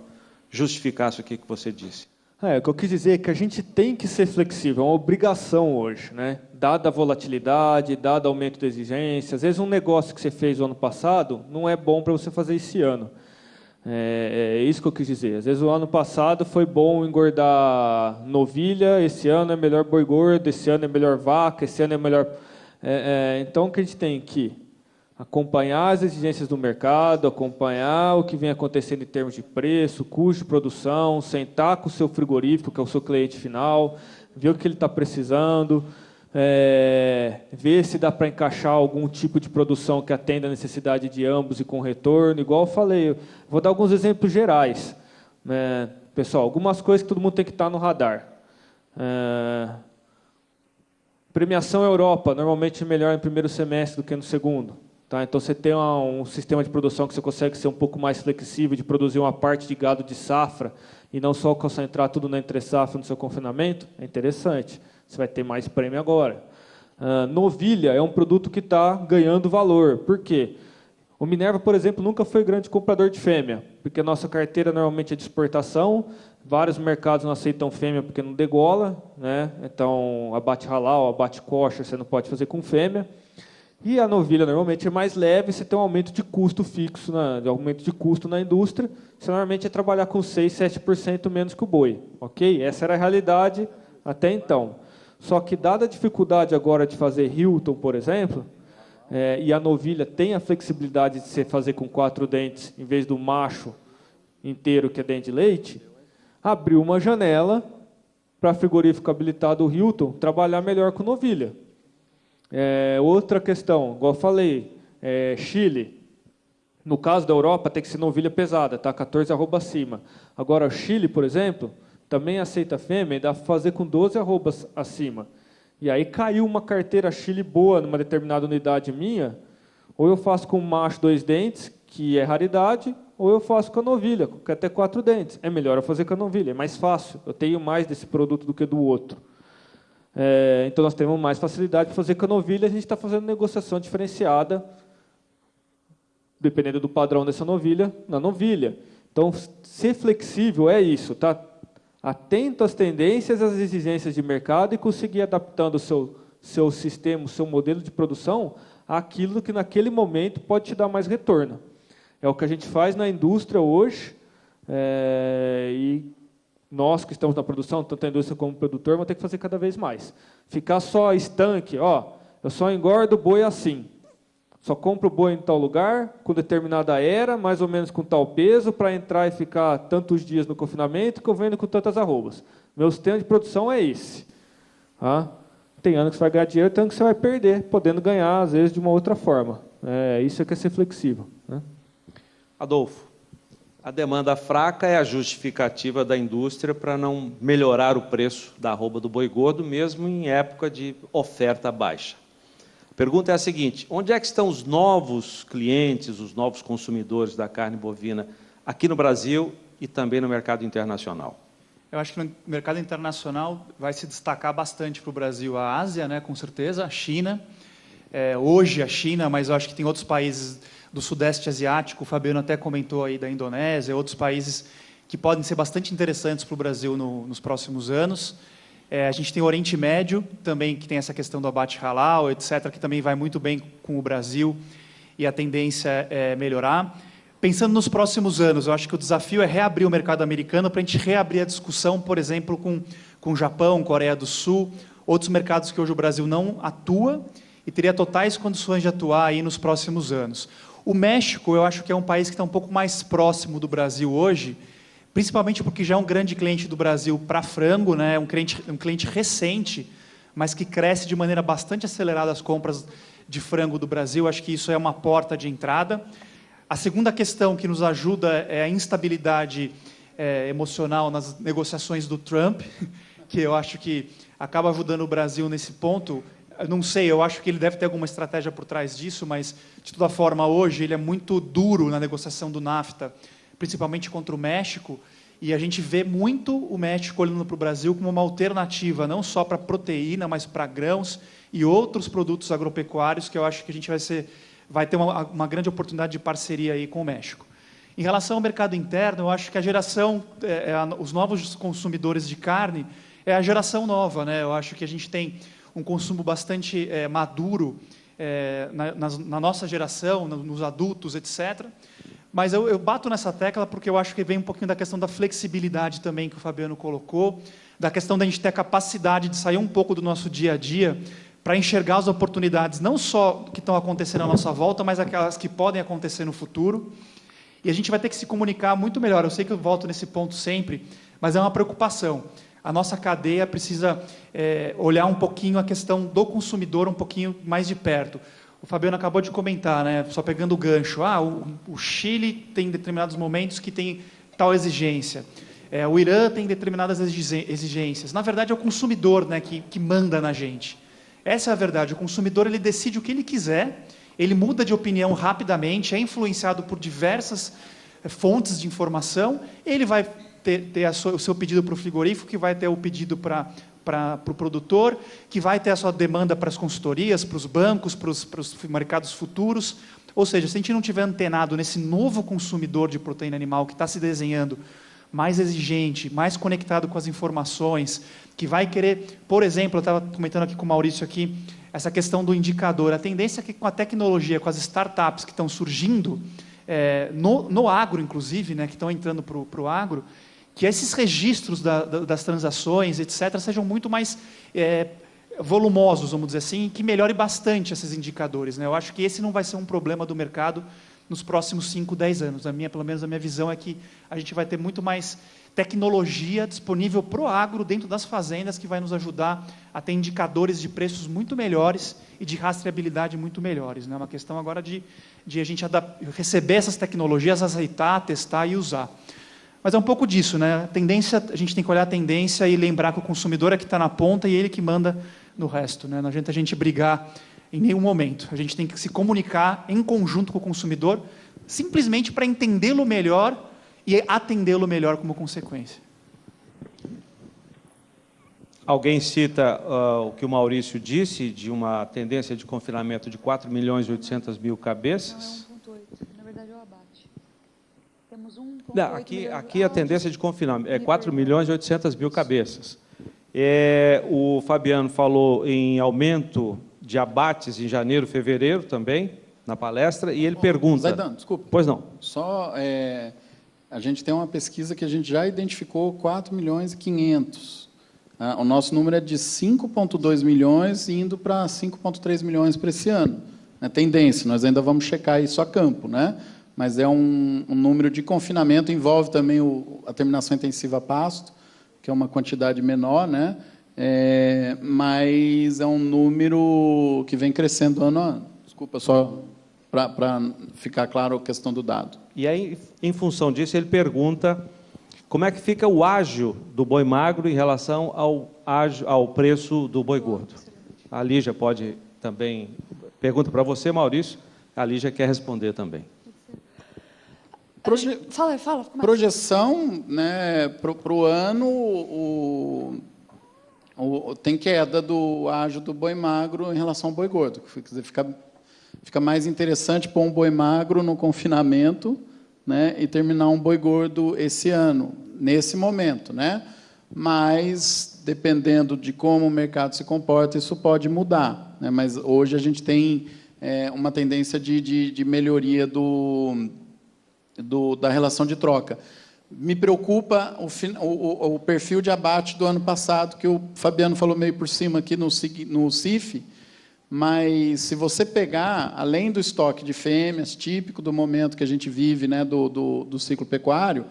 justificasse o que você disse. O que eu quis dizer é que a gente tem que ser flexível, é uma obrigação hoje, né? Dada a volatilidade, dado o aumento da exigência. Às vezes um negócio que você fez o ano passado não é bom para você fazer esse ano. É isso que eu quis dizer. Às vezes o ano passado foi bom engordar novilha, esse ano é melhor boi gordo, esse ano é melhor vaca, esse ano é melhor... Então, o que a gente tem que acompanhar as exigências do mercado, acompanhar o que vem acontecendo em termos de preço, custo de produção, sentar com o seu frigorífico, que é o seu cliente final, ver o que ele está precisando, ver se dá para encaixar algum tipo de produção que atenda a necessidade de ambos e com retorno. Igual eu falei, eu vou dar alguns exemplos gerais, né? Pessoal, algumas coisas que todo mundo tem que estar no radar. Premiação Europa, normalmente melhor no primeiro semestre do que no segundo. Tá? Então, você tem um sistema de produção que você consegue ser um pouco mais flexível, de produzir uma parte de gado de safra e não só concentrar tudo na entre-safra no seu confinamento, é interessante. Você vai ter mais prêmio agora. Novilha é um produto que está ganhando valor. Por quê? O Minerva, por exemplo, nunca foi grande comprador de fêmea, porque a nossa carteira normalmente é de exportação, vários mercados não aceitam fêmea porque não degola, né? Então, abate halal, abate kosher, você não pode fazer com fêmea. E a novilha normalmente é mais leve, você tem um aumento de custo fixo, aumento de custo na indústria, você normalmente é trabalhar com 6, 7% menos que o boi. Ok? Essa era a realidade até então. Só que, dada a dificuldade agora de fazer Hilton, por exemplo, e a novilha tem a flexibilidade de se fazer com 4 dentes, em vez do macho inteiro, que é dente de leite, abriu uma janela para frigorífico habilitado o Hilton trabalhar melhor com novilha. Outra questão, igual eu falei, Chile. No caso da Europa, tem que ser novilha pesada, tá? 14 arrobas acima. Agora, o Chile, por exemplo, também aceita fêmea e dá para fazer com 12 arrobas acima. E aí caiu uma carteira Chile boa numa determinada unidade minha, ou eu faço com macho 2 dentes, que é raridade, ou eu faço com a novilha, que até 4 dentes. É melhor eu fazer com a novilha, é mais fácil. Eu tenho mais desse produto do que do outro. Então, nós temos mais facilidade de fazer com a novilha, a gente está fazendo negociação diferenciada, dependendo do padrão dessa novilha, na novilha. Então, ser flexível é isso, tá? Atento às tendências, às exigências de mercado e conseguir adaptando o seu sistema, o seu modelo de produção àquilo que naquele momento pode te dar mais retorno. É o que a gente faz na indústria hoje, e nós que estamos na produção, tanto a indústria como o produtor, vamos ter que fazer cada vez mais. Ficar só estanque, eu só engordo boi assim. Só compro boi em tal lugar, com determinada era, mais ou menos com tal peso, para entrar e ficar tantos dias no confinamento, que eu vendo com tantas arrobas. Meu sistema de produção é esse. Tem ano que você vai ganhar dinheiro, tem ano que você vai perder, podendo ganhar, às vezes, de uma outra forma. Isso é que é ser flexível. Né? Adolfo, a demanda fraca é a justificativa da indústria para não melhorar o preço da arroba do boi gordo, mesmo em época de oferta baixa. A pergunta é a seguinte: onde é que estão os novos clientes, os novos consumidores da carne bovina aqui no Brasil e também no mercado internacional? Eu acho que no mercado internacional vai se destacar bastante para o Brasil a Ásia, né, com certeza, a China. Hoje a China, mas eu acho que tem outros países do Sudeste Asiático, o Fabiano até comentou aí da Indonésia, outros países que podem ser bastante interessantes para o Brasil nos próximos anos. A gente tem o Oriente Médio, também, que tem essa questão do abate halal, etc., que também vai muito bem com o Brasil, e a tendência é melhorar. Pensando nos próximos anos, eu acho que o desafio é reabrir o mercado americano para a gente reabrir a discussão, por exemplo, com o Japão, Coreia do Sul, outros mercados que hoje o Brasil não atua e teria totais condições de atuar aí nos próximos anos. O México, eu acho que é um país que está um pouco mais próximo do Brasil hoje, principalmente porque já é um grande cliente do Brasil para frango, né? Um cliente recente, mas que cresce de maneira bastante acelerada as compras de frango do Brasil. Acho que isso é uma porta de entrada. A segunda questão que nos ajuda é a instabilidade emocional nas negociações do Trump, que eu acho que acaba ajudando o Brasil nesse ponto. Eu não sei, eu acho que ele deve ter alguma estratégia por trás disso, mas, de toda forma, hoje ele é muito duro na negociação do NAFTA, principalmente contra o México, e a gente vê muito o México olhando para o Brasil como uma alternativa, não só para proteína, mas para grãos e outros produtos agropecuários, que eu acho que a gente vai ter uma grande oportunidade de parceria aí com o México. Em relação ao mercado interno, eu acho que a geração, os novos consumidores de carne, é a geração nova, né? Eu acho que a gente tem um consumo bastante maduro na nossa geração, nos adultos, etc., mas eu bato nessa tecla porque eu acho que vem um pouquinho da questão da flexibilidade também que o Fabiano colocou, da questão da gente ter a capacidade de sair um pouco do nosso dia a dia para enxergar as oportunidades, não só que estão acontecendo à nossa volta, mas aquelas que podem acontecer no futuro. E a gente vai ter que se comunicar muito melhor. Eu sei que eu volto nesse ponto sempre, mas é uma preocupação. A nossa cadeia precisa olhar um pouquinho a questão do consumidor um pouquinho mais de perto. O Fabiano acabou de comentar, né, só pegando o gancho, o Chile tem determinados momentos que tem tal exigência, o Irã tem determinadas exigências. Na verdade, é o consumidor, né, que manda na gente. Essa é a verdade. O consumidor ele decide o que ele quiser, ele muda de opinião rapidamente, é influenciado por diversas fontes de informação, ele vai ter o seu pedido para o frigorífico, que vai ter o pedido para para o produtor, que vai ter a sua demanda para as consultorias, para os bancos, para os mercados futuros. Ou seja, se a gente não tiver antenado nesse novo consumidor de proteína animal que está se desenhando, mais exigente, mais conectado com as informações, que vai querer, por exemplo, eu estava comentando aqui com o Maurício aqui, essa questão do indicador. A tendência é que com a tecnologia, com as startups que estão surgindo, no agro, inclusive, né, que estão entrando para o agro, que esses registros das transações, etc., sejam muito mais volumosos, vamos dizer assim, que melhore bastante esses indicadores, né? Eu acho que esse não vai ser um problema do mercado nos próximos 5, 10 anos. Pelo menos a minha visão é que a gente vai ter muito mais tecnologia disponível para o agro, dentro das fazendas, que vai nos ajudar a ter indicadores de preços muito melhores e de rastreabilidade muito melhores, né? É uma questão agora de a gente receber essas tecnologias, aceitar, testar e usar. Mas é um pouco disso, né? A gente tem que olhar a tendência e lembrar que o consumidor é que está na ponta e ele que manda no resto, né? Não adianta a gente brigar em nenhum momento. A gente tem que se comunicar em conjunto com o consumidor, simplesmente para entendê-lo melhor e atendê-lo melhor como consequência. Alguém cita o que o Maurício disse, de uma tendência de confinamento de 4.800.000 cabeças? Não, é 1,8. Na verdade, é o abate. Temos 1,8 Não, aqui a tendência de confinamento é 4.800.000 cabeças. O Fabiano falou em aumento de abates em janeiro, fevereiro também, na palestra, e ele pergunta... Zaidan, desculpa. Pois não. Só, a gente tem uma pesquisa que a gente já identificou 4.500.000. O nosso número é de 5,2 milhões, indo para 5,3 milhões para esse ano. É tendência, nós ainda vamos checar isso a campo, né? Mas é um número de confinamento, envolve também a terminação intensiva a pasto, que é uma quantidade menor, né? Mas é um número que vem crescendo ano a ano. Desculpa, só para ficar claro a questão do dado. E aí, em função disso, ele pergunta como é que fica o ágio do boi magro em relação ao preço do boi gordo. A Lígia pode também... Pergunta para você, Maurício. A Lígia quer responder também. Fala. Projeção, né, para o ano, tem queda do ágio do boi magro em relação ao boi gordo. Fica mais interessante pôr um boi magro no confinamento, né, e terminar um boi gordo esse ano, nesse momento, né? Mas, dependendo de como o mercado se comporta, isso pode mudar, né? Mas hoje a gente tem uma tendência de melhoria da relação de troca. Me preocupa o perfil de abate do ano passado, que o Fabiano falou meio por cima aqui no CIF, mas se você pegar, além do estoque de fêmeas, típico do momento que a gente vive, né, do ciclo pecuário,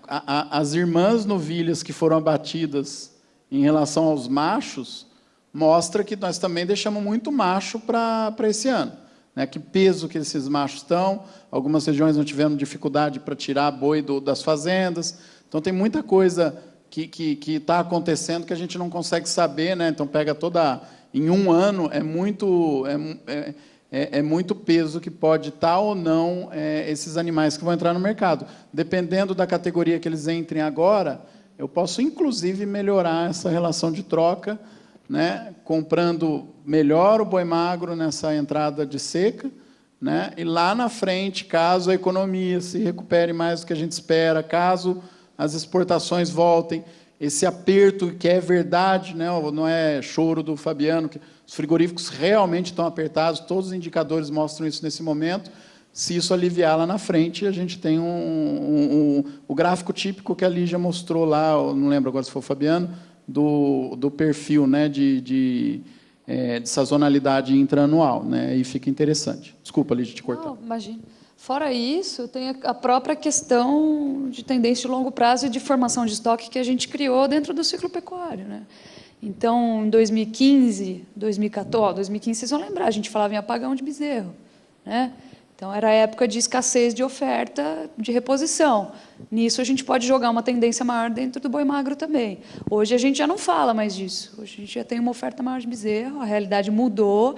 as irmãs novilhas que foram abatidas em relação aos machos, mostra que nós também deixamos muito macho para esse ano. Né, que peso que esses machos estão, algumas regiões não tiveram dificuldade para tirar boi das fazendas, então tem muita coisa que está acontecendo que a gente não consegue saber, né? Então pega em um ano é muito peso que pode estar ou não esses animais que vão entrar no mercado. Dependendo da categoria que eles entrem agora, eu posso inclusive melhorar essa relação de troca, né, comprando melhor o boi magro nessa entrada de seca, né, e lá na frente, caso a economia se recupere mais do que a gente espera, caso as exportações voltem, esse aperto que é verdade, né, não é choro do Fabiano, que os frigoríficos realmente estão apertados, todos os indicadores mostram isso nesse momento. Se isso aliviar lá na frente, a gente tem o gráfico típico que a Lígia mostrou lá, não lembro agora se foi o Fabiano, do perfil, né, de sazonalidade intraanual, né, e fica interessante. Desculpa, Lígia, te cortar. Não, imagina. Fora isso, tem a própria questão de tendência de longo prazo e de formação de estoque que a gente criou dentro do ciclo pecuário, né? Então, em 2015, 2015, vocês vão lembrar, a gente falava em apagão de bezerro, né? Então, era a época de escassez de oferta de reposição. Nisso, a gente pode jogar uma tendência maior dentro do boi magro também. Hoje, a gente já não fala mais disso. Hoje, a gente já tem uma oferta maior de bezerro, a realidade mudou,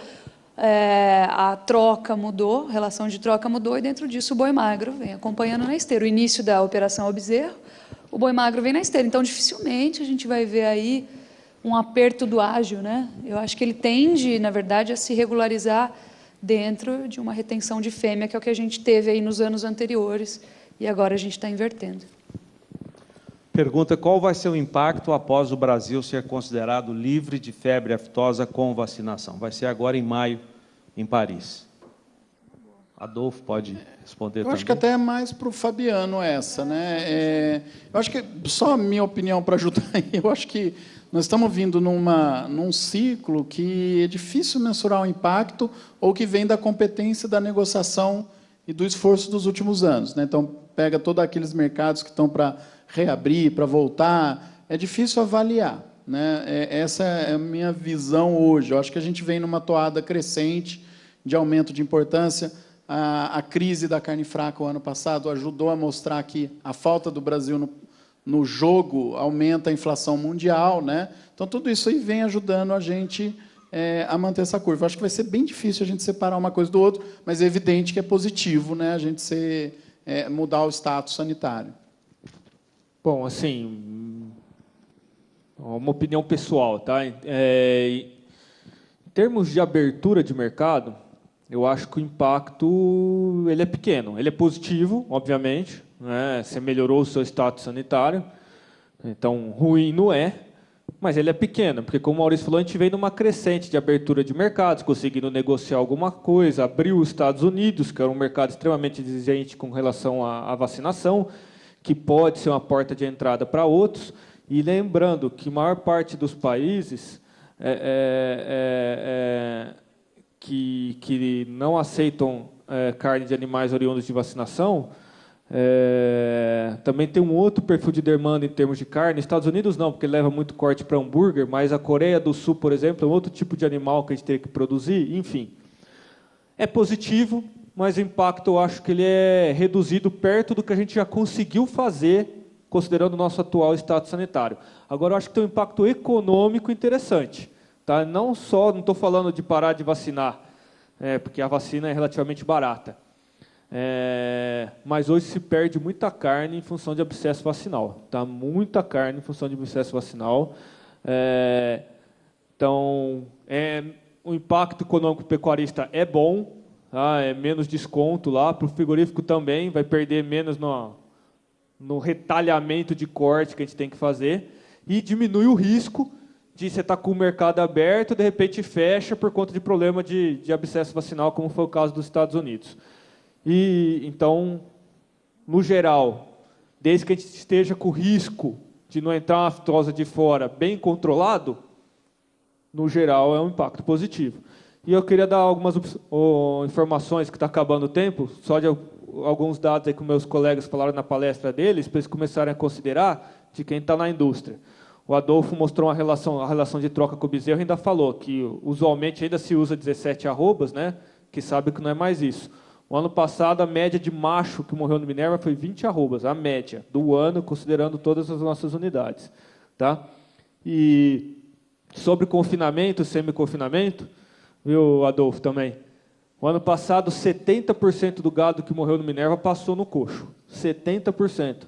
a troca mudou, a relação de troca mudou, e dentro disso o boi magro vem acompanhando na esteira. O início da operação ao bezerro, o boi magro vem na esteira. Então, dificilmente a gente vai ver aí um aperto do ágio, né? Eu acho que ele tende, na verdade, a se regularizar dentro de uma retenção de fêmea, que é o que a gente teve aí nos anos anteriores, e agora a gente está invertendo. Pergunta: qual vai ser o impacto após o Brasil ser considerado livre de febre aftosa com vacinação? Vai ser agora em maio, em Paris. Adolfo pode responder também. Eu acho que até é mais para o Fabiano essa, né? Eu acho que, só a minha opinião para ajudar aí, eu acho que nós estamos vindo num ciclo que é difícil mensurar o impacto ou que vem da competência da negociação e do esforço dos últimos anos, né? Então, pega todos aqueles mercados que estão para reabrir, para voltar, é difícil avaliar, né? Essa é a minha visão hoje. Eu acho que a gente vem numa toada crescente de aumento de importância. A crise da carne fraca o ano passado ajudou a mostrar que a falta do Brasil no jogo aumenta a inflação mundial, né? Então, tudo isso aí vem ajudando a gente a manter essa curva. Eu acho que vai ser bem difícil a gente separar uma coisa do outro, mas é evidente que é positivo, né, a gente mudar o status sanitário. Bom, assim, uma opinião pessoal, tá? Em termos de abertura de mercado, eu acho que o impacto ele é pequeno. Ele é positivo, obviamente, né? Você melhorou o seu status sanitário, então ruim não é, mas ele é pequeno, porque, como o Maurício falou, a gente vem numa crescente de abertura de mercados, conseguindo negociar alguma coisa, abriu os Estados Unidos, que era um mercado extremamente exigente com relação à vacinação, que pode ser uma porta de entrada para outros, e lembrando que a maior parte dos países que não aceitam carne de animais oriundos de vacinação, também tem um outro perfil de demanda em termos de carne. Estados Unidos não, porque leva muito corte para hambúrguer, mas a Coreia do Sul, por exemplo, é um outro tipo de animal que a gente tem que produzir. Enfim, é positivo, mas o impacto eu acho que ele é reduzido perto do que a gente já conseguiu fazer, considerando o nosso atual status sanitário. Agora, eu acho que tem um impacto econômico interessante. Tá? Não estou falando de parar de vacinar, porque a vacina é relativamente barata. Mas hoje se perde muita carne em função de abscesso vacinal. Tá? Muita carne em função de abscesso vacinal. Então, o impacto econômico pecuarista é bom, tá? É menos desconto lá. Para o frigorífico também, vai perder menos no retalhamento de corte que a gente tem que fazer. E diminui o risco de você estar com o mercado aberto, de repente fecha por conta de problema de abscesso vacinal, como foi o caso dos Estados Unidos. E, então, no geral, desde que a gente esteja com o risco de não entrar uma aftosa de fora bem controlado, no geral é um impacto positivo. E eu queria dar algumas informações, que está acabando o tempo, só de alguns dados aí que meus colegas falaram na palestra deles, para eles começarem a considerar de quem está na indústria. O Adolfo mostrou a relação de troca com o bezerro e ainda falou que usualmente ainda se usa 17 arrobas, né, que sabe que não é mais isso. O ano passado, a média de macho que morreu no Minerva foi 20 arrobas, a média do ano, considerando todas as nossas unidades. Tá? E sobre confinamento, semi-confinamento, viu, Adolfo, também? O ano passado, 70% do gado que morreu no Minerva passou no coxo. 70%.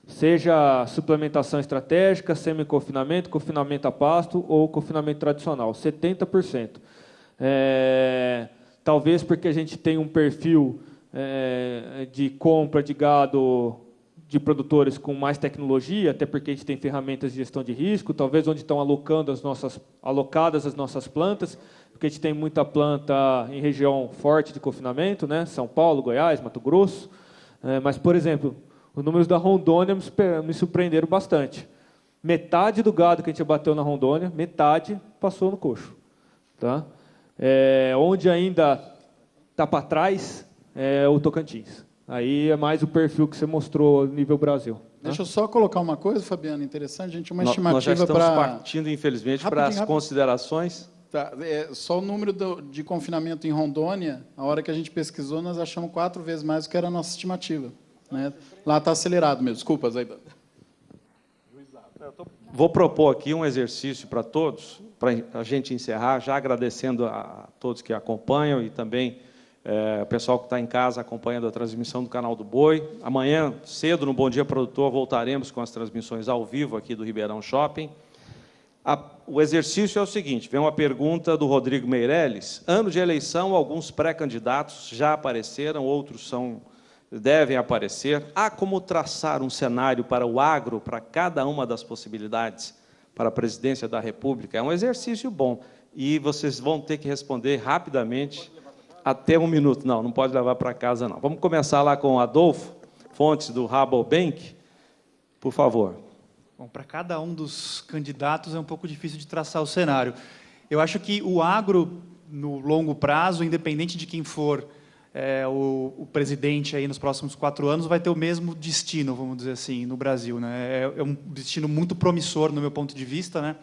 Seja suplementação estratégica, semi-confinamento, confinamento a pasto ou confinamento tradicional. 70%. Talvez porque a gente tem um perfil de compra de gado de produtores com mais tecnologia, até porque a gente tem ferramentas de gestão de risco, talvez onde estão alocadas as nossas plantas, porque a gente tem muita planta em região forte de confinamento, né? São Paulo, Goiás, Mato Grosso. Mas, por exemplo, os números da Rondônia me surpreenderam bastante. Metade do gado que a gente abateu na Rondônia, metade passou no coxo. Tá? Onde ainda está para trás é o Tocantins. Aí é mais o perfil que você mostrou nível Brasil. Deixa eu só colocar uma coisa, Fabiano, interessante. A gente uma estimativa nós já estamos para... partindo, infelizmente, para as considerações. Tá, só o número de confinamento em Rondônia, a hora que a gente pesquisou, nós achamos 4 vezes mais do que era a nossa estimativa. Né? Lá está acelerado mesmo. Desculpa, Zaidan. Vou propor aqui um exercício para todos, para a gente encerrar, já agradecendo a todos que acompanham e também o pessoal que está em casa acompanhando a transmissão do Canal do Boi. Amanhã, cedo, no Bom Dia Produtor, voltaremos com as transmissões ao vivo aqui do Ribeirão Shopping. O exercício é o seguinte, vem uma pergunta do Rodrigo Meirelles. Ano de eleição, alguns pré-candidatos já apareceram, outros devem aparecer. Há como traçar um cenário para o agro, para cada uma das possibilidades para a presidência da República? É um exercício bom. E vocês vão ter que responder rapidamente, até 1 minuto. Não pode levar para casa, não. Vamos começar lá com o Adolfo Fontes, do Rabobank. Por favor. Bom, para cada um dos candidatos é um pouco difícil de traçar o cenário. Eu acho que o agro, no longo prazo, independente de quem for o presidente aí nos próximos 4 anos, vai ter o mesmo destino, vamos dizer assim, no Brasil, né? É um destino muito promissor, no meu ponto de vista, né?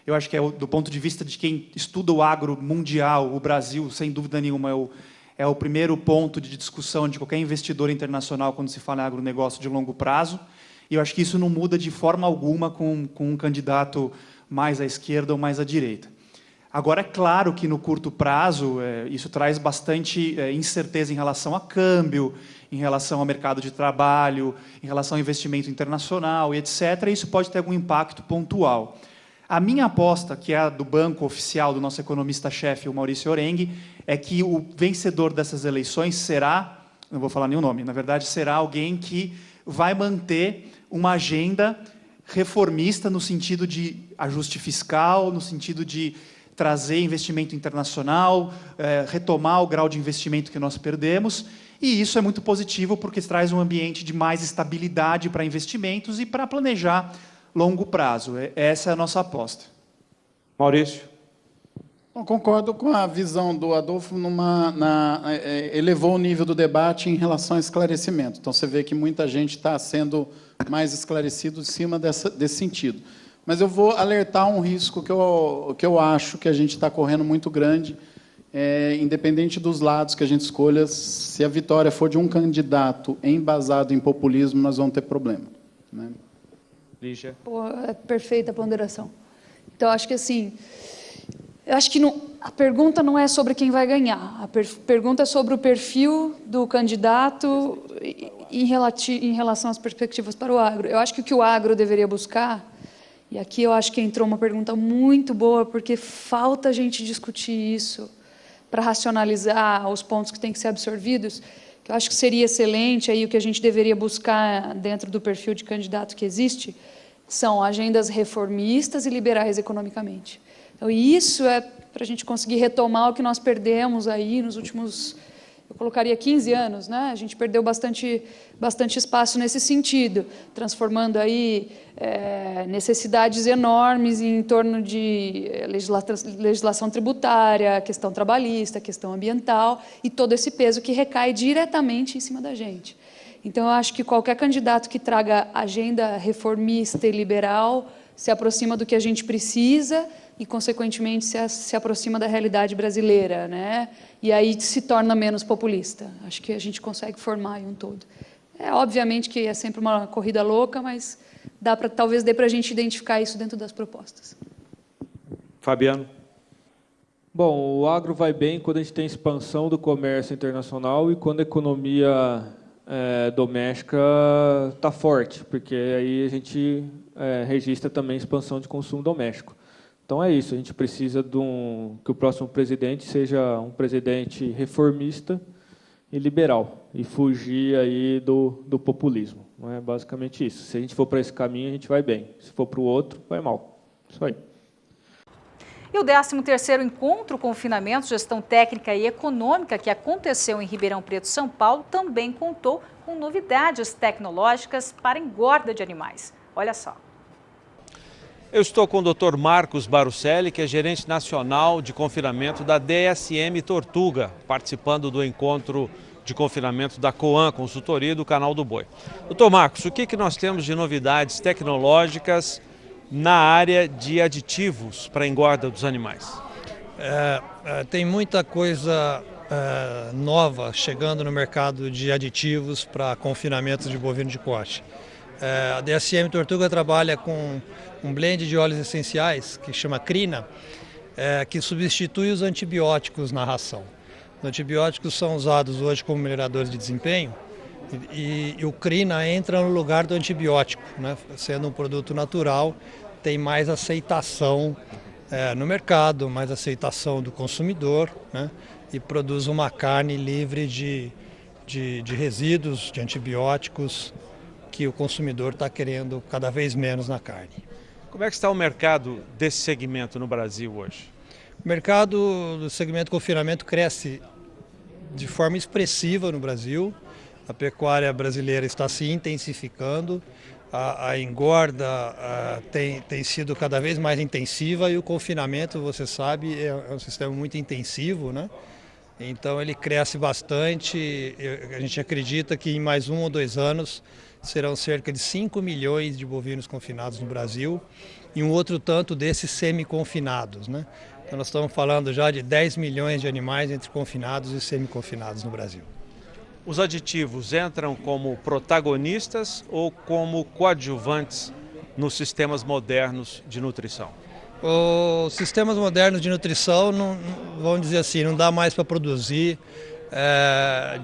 Eu acho que do ponto de vista de quem estuda o agro mundial, o Brasil, sem dúvida nenhuma, é o primeiro ponto de discussão de qualquer investidor internacional quando se fala em agronegócio de longo prazo. E eu acho que isso não muda de forma alguma com um candidato mais à esquerda ou mais à direita. Agora, é claro que no curto prazo, isso traz bastante incerteza em relação a câmbio, em relação ao mercado de trabalho, em relação ao investimento internacional, e etc. E isso pode ter algum impacto pontual. A minha aposta, que é a do banco oficial do nosso economista-chefe, o Maurício Orengue, é que o vencedor dessas eleições será, não vou falar nenhum nome, na verdade, será alguém que vai manter uma agenda reformista no sentido de ajuste fiscal, no sentido de trazer investimento internacional, retomar o grau de investimento que nós perdemos, e isso é muito positivo porque traz um ambiente de mais estabilidade para investimentos e para planejar longo prazo. Essa é a nossa aposta. Maurício. Bom, concordo com a visão do Adolfo, elevou o nível do debate em relação ao esclarecimento. Então, você vê que muita gente está sendo mais esclarecido em cima desse sentido. Mas eu vou alertar um risco que eu acho que a gente está correndo muito grande, independente dos lados que a gente escolha, se a vitória for de um candidato embasado em populismo, nós vamos ter problema, né? Lígia. É perfeita a ponderação. Então, acho que assim, a pergunta não é sobre quem vai ganhar, a pergunta é sobre o perfil do candidato em relação às perspectivas para o agro. Eu acho que o que o agro deveria buscar, e aqui eu acho que entrou uma pergunta muito boa, porque falta a gente discutir isso para racionalizar os pontos que têm que ser absorvidos, que eu acho que seria excelente, aí o que a gente deveria buscar dentro do perfil de candidato que existe, são agendas reformistas e liberais economicamente. Então, isso é para a gente conseguir retomar o que nós perdemos aí nos últimos, eu colocaria 15 anos, né? A gente perdeu bastante espaço nesse sentido, transformando aí necessidades enormes em torno de legislação tributária, questão trabalhista, questão ambiental e todo esse peso que recai diretamente em cima da gente. Então, eu acho que qualquer candidato que traga agenda reformista e liberal se aproxima do que a gente precisa e, consequentemente, se aproxima da realidade brasileira, né? E aí se torna menos populista. Acho que a gente consegue formar aí um todo. Obviamente que é sempre uma corrida louca, mas talvez dê para a gente identificar isso dentro das propostas. Fabiano. Bom, o agro vai bem quando a gente tem expansão do comércio internacional e quando a economia doméstica está forte, porque aí a gente registra também expansão de consumo doméstico. Então é isso, a gente precisa que o próximo presidente seja um presidente reformista e liberal, e fugir aí do populismo. Não é basicamente isso. Se a gente for para esse caminho, a gente vai bem. Se for para o outro, vai mal. Isso aí. E o 13º Encontro Confinamento, Gestão Técnica e Econômica, que aconteceu em Ribeirão Preto, São Paulo, também contou com novidades tecnológicas para engorda de animais. Olha só. Eu estou com o Dr. Marcos Barucelli, que é gerente nacional de confinamento da DSM Tortuga, participando do encontro de confinamento da Coan Consultoria e do Canal do Boi. Dr. Marcos, o que nós temos de novidades tecnológicas na área de aditivos para a engorda dos animais? Tem muita coisa nova chegando no mercado de aditivos para confinamento de bovino de corte. A DSM Tortuga trabalha com um blend de óleos essenciais que chama Crina, que substitui os antibióticos na ração. Os antibióticos são usados hoje como melhoradores de desempenho e o Crina entra no lugar do antibiótico, né, sendo um produto natural, tem mais aceitação no mercado, mais aceitação do consumidor, né? E produz uma carne livre de resíduos, de antibióticos, que o consumidor está querendo cada vez menos na carne. Como é que está o mercado desse segmento no Brasil hoje? O mercado do segmento confinamento cresce de forma expressiva no Brasil. A pecuária brasileira está se intensificando, a engorda tem sido cada vez mais intensiva e o confinamento, você sabe, é um sistema muito intensivo, né? Então ele cresce bastante. A gente acredita que em mais 1 ou 2 anos serão cerca de 5 milhões de bovinos confinados no Brasil e um outro tanto desses semi-confinados, né? Então nós estamos falando já de 10 milhões de animais entre confinados e semi-confinados no Brasil. Os aditivos entram como protagonistas ou como coadjuvantes nos sistemas modernos de nutrição? Os sistemas modernos de nutrição, vamos dizer assim, não dá mais para produzir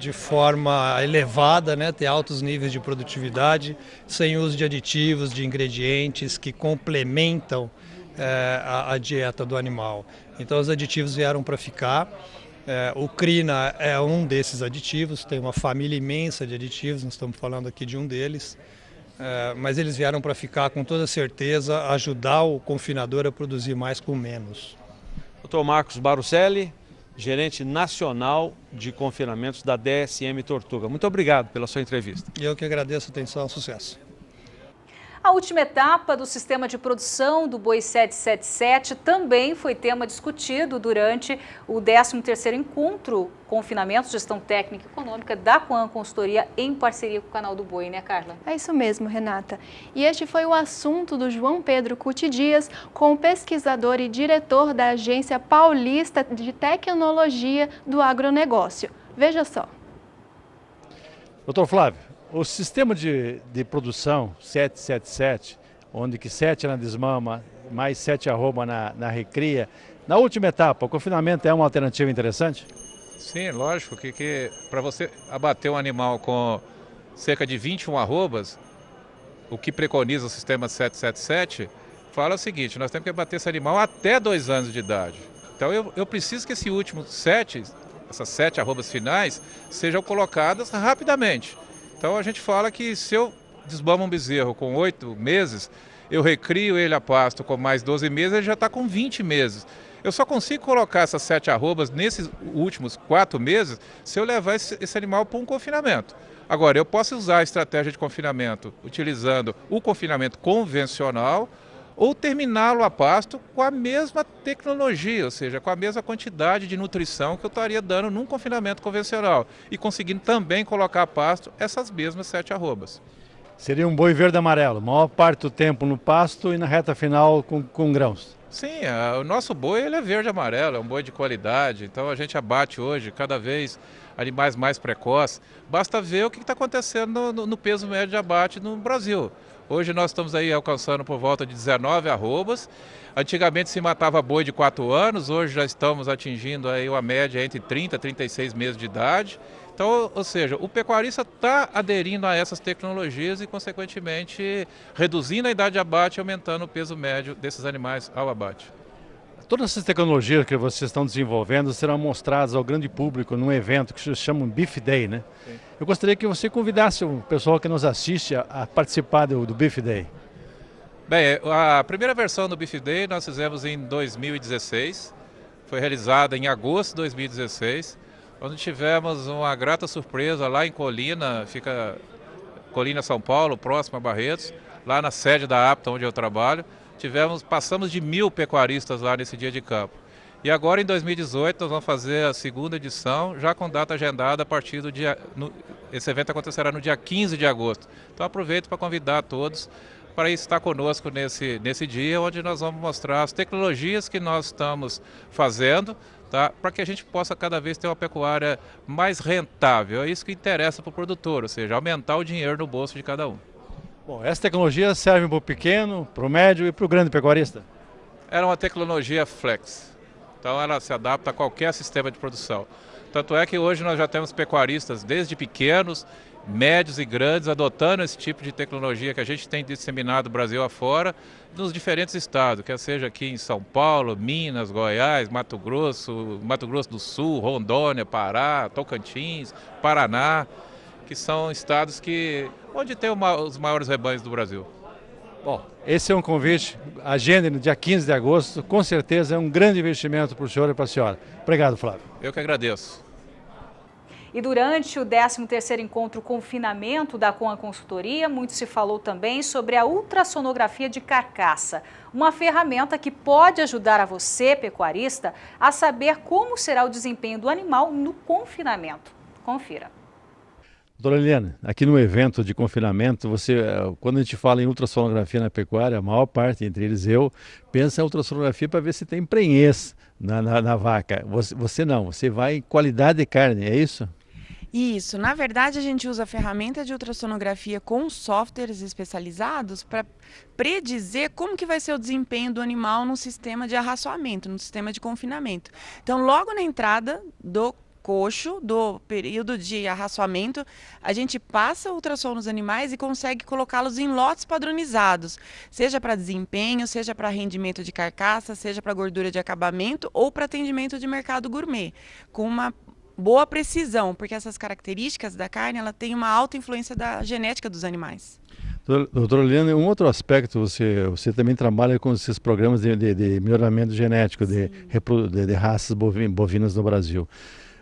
de forma elevada, né, ter altos níveis de produtividade, sem uso de aditivos, de ingredientes que complementam a dieta do animal. Então os aditivos vieram para ficar. O Crina é um desses aditivos, tem uma família imensa de aditivos, nós estamos falando aqui de um deles, mas eles vieram para ficar com toda certeza, ajudar o confinador a produzir mais com menos. Dr. Marcos Barucelli, gerente nacional de confinamentos da DSM Tortuga. Muito obrigado pela sua entrevista. Eu que agradeço a atenção, sucesso. A última etapa do sistema de produção do Boi 777 também foi tema discutido durante o 13º Encontro Confinamento, Gestão Técnica e Econômica da Coan Consultoria em parceria com o Canal do Boi, né, Carla? É isso mesmo, Renata. E este foi o assunto do João Pedro Cuti Dias com o pesquisador e diretor da Agência Paulista de Tecnologia do Agronegócio. Veja só. Doutor Flávio, o sistema de produção 777, onde que 7 na desmama, mais 7 arroba na recria, na última etapa, o confinamento é uma alternativa interessante? Sim, lógico que para você abater um animal com cerca de 21 arrobas, o que preconiza o sistema 777, fala o seguinte, nós temos que abater esse animal até 2 anos de idade. Então eu preciso que esse último 7, essas 7 arrobas finais, sejam colocadas rapidamente. Então a gente fala que se eu desmamo um bezerro com 8 meses, eu recrio ele a pasto com mais 12 meses, ele já está com 20 meses. Eu só consigo colocar essas 7 arrobas nesses últimos 4 meses se eu levar esse animal para um confinamento. Agora, eu posso usar a estratégia de confinamento utilizando o confinamento convencional ou terminá-lo a pasto com a mesma tecnologia, ou seja, com a mesma quantidade de nutrição que eu estaria dando num confinamento convencional e conseguindo também colocar a pasto essas mesmas 7 arrobas. Seria um boi verde e amarelo, maior parte do tempo no pasto e na reta final com grãos. Sim, o nosso boi ele é verde e amarelo, é um boi de qualidade, então a gente abate hoje cada vez animais mais precoces. Basta ver o que está acontecendo no peso médio de abate no Brasil. Hoje nós estamos aí alcançando por volta de 19 arrobas. Antigamente se matava boi de 4 anos, hoje já estamos atingindo aí uma média entre 30 e 36 meses de idade. Então, ou seja, o pecuarista está aderindo a essas tecnologias e, consequentemente, reduzindo a idade de abate e aumentando o peso médio desses animais ao abate. Todas essas tecnologias que vocês estão desenvolvendo serão mostradas ao grande público num evento que se chama Beef Day, né? Sim. Eu gostaria que você convidasse o pessoal que nos assiste a participar do Beef Day. Bem, a primeira versão do Beef Day nós fizemos em 2016, foi realizada em agosto de 2016, onde tivemos uma grata surpresa lá em Colina, fica Colina, São Paulo, próximo a Barretos, lá na sede da APTA, onde eu trabalho. Passamos de 1000 pecuaristas lá nesse dia de campo. E agora em 2018 nós vamos fazer a segunda edição, já com data agendada a partir do dia... Esse evento acontecerá no dia 15 de agosto. Então aproveito para convidar todos para estar conosco nesse dia, onde nós vamos mostrar as tecnologias que nós estamos fazendo, tá? Para que a gente possa cada vez ter uma pecuária mais rentável. É isso que interessa para o produtor, ou seja, aumentar o dinheiro no bolso de cada um. Bom, essa tecnologia serve para o pequeno, para o médio e para o grande pecuarista? Ela é uma tecnologia flex, então ela se adapta a qualquer sistema de produção. Tanto é que hoje nós já temos pecuaristas desde pequenos, médios e grandes, adotando esse tipo de tecnologia que a gente tem disseminado Brasil afora, nos diferentes estados, quer seja aqui em São Paulo, Minas, Goiás, Mato Grosso do Sul, Rondônia, Pará, Tocantins, Paraná, que são estados onde tem os maiores rebanhos do Brasil. Bom, esse é um convite, agenda no dia 15 de agosto, com certeza é um grande investimento para o senhor e para a senhora. Obrigado, Flávio. Eu que agradeço. E durante o 13º Encontro Confinamento da Coan Consultoria, muito se falou também sobre a ultrassonografia de carcaça, uma ferramenta que pode ajudar a você, pecuarista, a saber como será o desempenho do animal no confinamento. Confira. Doutora Eliane, aqui no evento de confinamento, quando a gente fala em ultrassonografia na pecuária, a maior parte, entre eles eu, pensa em ultrassonografia para ver se tem prenhez na vaca. Você não, você vai em qualidade de carne, é isso? Isso, na verdade a gente usa a ferramenta de ultrassonografia com softwares especializados para predizer como que vai ser o desempenho do animal no sistema de arraçoamento, no sistema de confinamento. Então, logo na entrada do coxo, do período de arraçoamento, a gente passa ultrassom nos animais e consegue colocá-los em lotes padronizados, seja para desempenho, seja para rendimento de carcaça, seja para gordura de acabamento ou para atendimento de mercado gourmet, com uma boa precisão, porque essas características da carne, ela tem uma alta influência da genética dos animais. Doutora Eliane, um outro aspecto, você também trabalha com esses programas de melhoramento genético de raças bovinas no Brasil.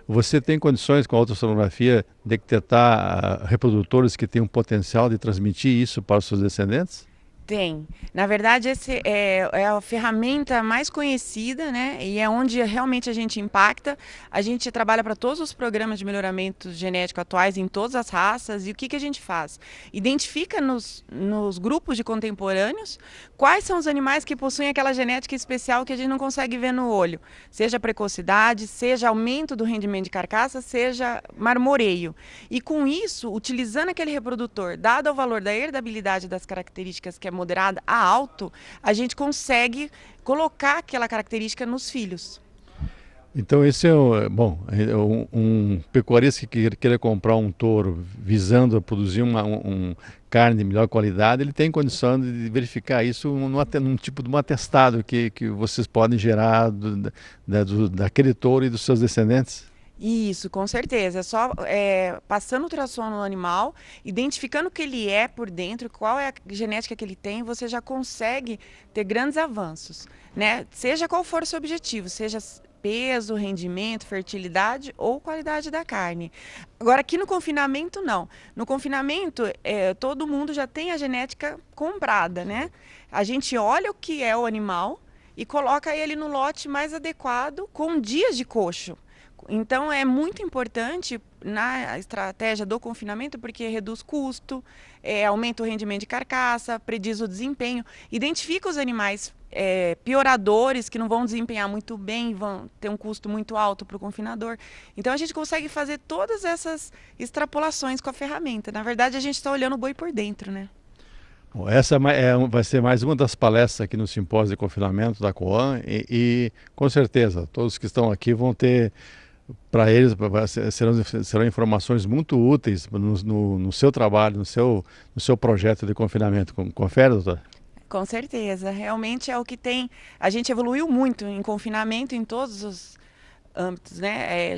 Você tem condições com a ultrassonografia de detectar reprodutores que têm um potencial de transmitir isso para os seus descendentes? Tem. Na verdade, essa é a ferramenta mais conhecida, né? E é onde realmente a gente impacta. A gente trabalha para todos os programas de melhoramento genético atuais em todas as raças. E o que a gente faz? Identifica nos grupos de contemporâneos quais são os animais que possuem aquela genética especial que a gente não consegue ver no olho. Seja precocidade, seja aumento do rendimento de carcaça, seja marmoreio. E com isso, utilizando aquele reprodutor, dado o valor da herdabilidade das características que é moderada a alto, a gente consegue colocar aquela característica nos filhos. Então esse é um pecuarista que queira comprar um touro visando produzir uma carne de melhor qualidade, ele tem condição de verificar isso num tipo de um atestado que vocês podem gerar daquele touro e dos seus descendentes? Isso, com certeza. É só passando ultrassom no animal, identificando o que ele é por dentro, qual é a genética que ele tem, você já consegue ter grandes avanços, né? Seja qual for o seu objetivo, seja peso, rendimento, fertilidade ou qualidade da carne. Agora, aqui no confinamento, não. No confinamento, todo mundo já tem a genética comprada, né? A gente olha o que é o animal e coloca ele no lote mais adequado com dias de coxo. Então, é muito importante na estratégia do confinamento, porque reduz custo, aumenta o rendimento de carcaça, prediz o desempenho, identifica os animais pioradores que não vão desempenhar muito bem, vão ter um custo muito alto para o confinador. Então, a gente consegue fazer todas essas extrapolações com a ferramenta. Na verdade, a gente está olhando o boi por dentro, né? Bom, essa vai ser mais uma das palestras aqui no simpósio de confinamento da Coan e com certeza, todos que estão aqui vão ter... Para eles serão informações muito úteis no seu trabalho, no seu projeto de confinamento. Confere, doutora? Com certeza, realmente é o que tem. A gente evoluiu muito em confinamento em todos os âmbitos, né?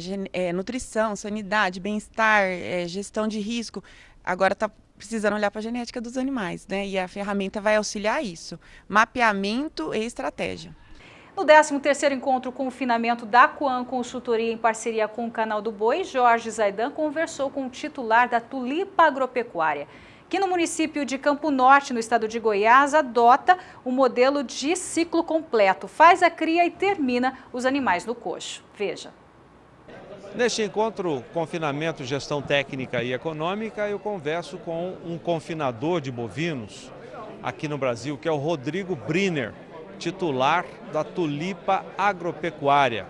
Nutrição, sanidade, bem-estar, gestão de risco. Agora está precisando olhar para a genética dos animais, né? E a ferramenta vai auxiliar isso. Mapeamento e estratégia. No 13º Encontro Confinamento da Coan Consultoria, em parceria com o Canal do Boi, Jorge Zaidan conversou com o titular da Tulipa Agropecuária, que no município de Campo Norte, no estado de Goiás, adota o modelo de ciclo completo, faz a cria e termina os animais no coxo. Veja. Neste encontro Confinamento, Gestão Técnica e Econômica, eu converso com um confinador de bovinos aqui no Brasil, que é o Rodrigo Briner, titular da Tulipa Agropecuária,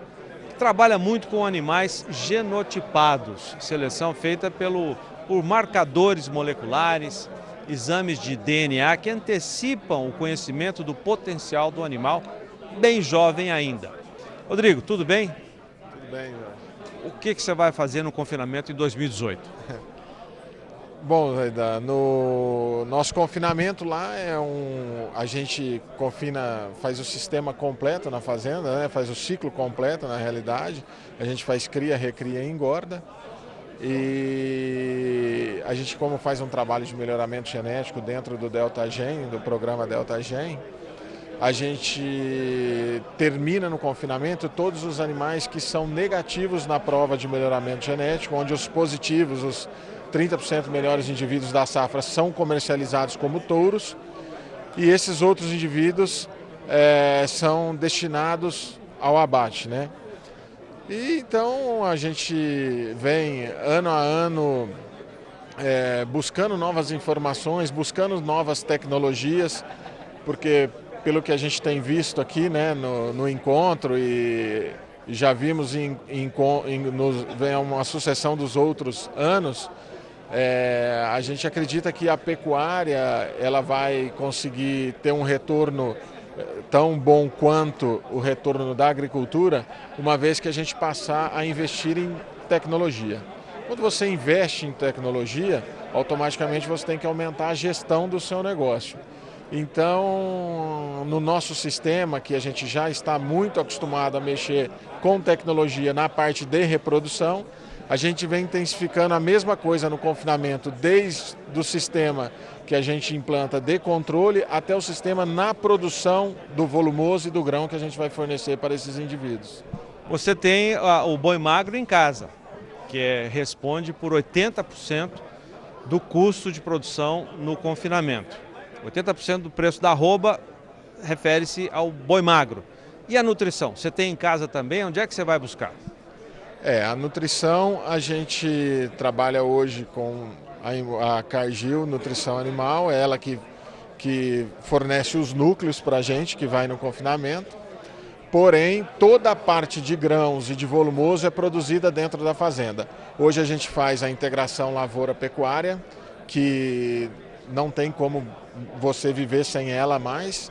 que trabalha muito com animais genotipados, seleção feita por marcadores moleculares, exames de DNA que antecipam o conhecimento do potencial do animal, bem jovem ainda. Rodrigo, tudo bem? Tudo bem, Jorge. o que você vai fazer no confinamento em 2018? Bom, Zaidan, no nosso confinamento lá a gente confina, faz o sistema completo na fazenda, né? Faz o ciclo completo na realidade. A gente faz cria, recria e engorda. E a gente, como faz um trabalho de melhoramento genético dentro do DeltaGen, do programa DeltaGen, a gente termina no confinamento todos os animais que são negativos na prova de melhoramento genético, onde os positivos, os 30% melhores indivíduos da safra são comercializados como touros e esses outros indivíduos são destinados ao abate, né? E então a gente vem ano a ano buscando novas informações, buscando novas tecnologias, porque pelo que a gente tem visto aqui, né, no encontro e já vimos vem uma sucessão dos outros anos, a gente acredita que a pecuária ela vai conseguir ter um retorno tão bom quanto o retorno da agricultura, uma vez que a gente passar a investir em tecnologia. Quando você investe em tecnologia, automaticamente você tem que aumentar a gestão do seu negócio. Então, no nosso sistema, que a gente já está muito acostumado a mexer com tecnologia na parte de reprodução, a gente vem intensificando a mesma coisa no confinamento, desde o sistema que a gente implanta de controle até o sistema na produção do volumoso e do grão que a gente vai fornecer para esses indivíduos. Você tem o boi magro em casa, que responde por 80% do custo de produção no confinamento. 80% do preço da arroba refere-se ao boi magro. E a nutrição? Você tem em casa também? Onde é que você vai buscar? A nutrição a gente trabalha hoje com a Cargill Nutrição Animal, é ela que fornece os núcleos para a gente que vai no confinamento. Porém, toda a parte de grãos e de volumoso é produzida dentro da fazenda. Hoje a gente faz a integração lavoura-pecuária, que não tem como você viver sem ela mais.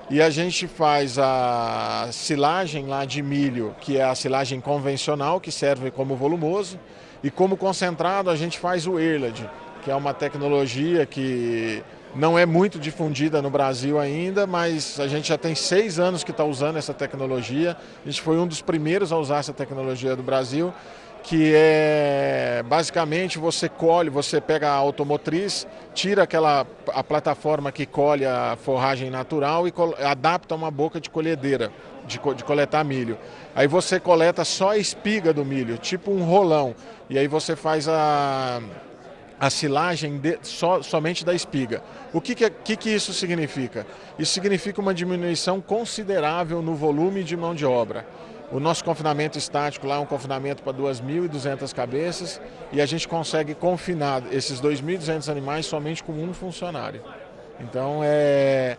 E a gente faz a silagem lá de milho, que é a silagem convencional, que serve como volumoso. E como concentrado a gente faz o Erlad, que é uma tecnologia que não é muito difundida no Brasil ainda, mas a gente já tem 6 anos que está usando essa tecnologia. A gente foi um dos primeiros a usar essa tecnologia do Brasil, que é basicamente você pega a automotriz, tira a plataforma que colhe a forragem natural e adapta uma boca de colhedeira, de coletar milho. Aí você coleta só a espiga do milho, tipo um rolão, e aí você faz a silagem somente da espiga. O que isso significa? Isso significa uma diminuição considerável no volume de mão de obra. O nosso confinamento estático lá é um confinamento para 2.200 cabeças e a gente consegue confinar esses 2.200 animais somente com um funcionário. Então, é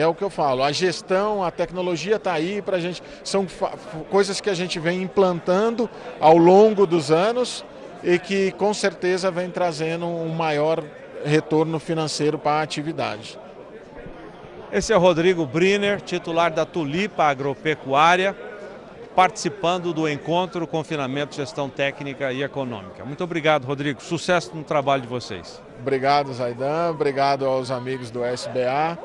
o que eu falo, a gestão, a tecnologia está aí para a gente, são coisas que a gente vem implantando ao longo dos anos e que com certeza vem trazendo um maior retorno financeiro para a atividade. Esse é o Rodrigo Briner, titular da Tulipa Agropecuária, participando do encontro Confinamento, Gestão Técnica e Econômica. Muito obrigado, Rodrigo. Sucesso no trabalho de vocês. Obrigado, Zaidan. Obrigado aos amigos do SBA.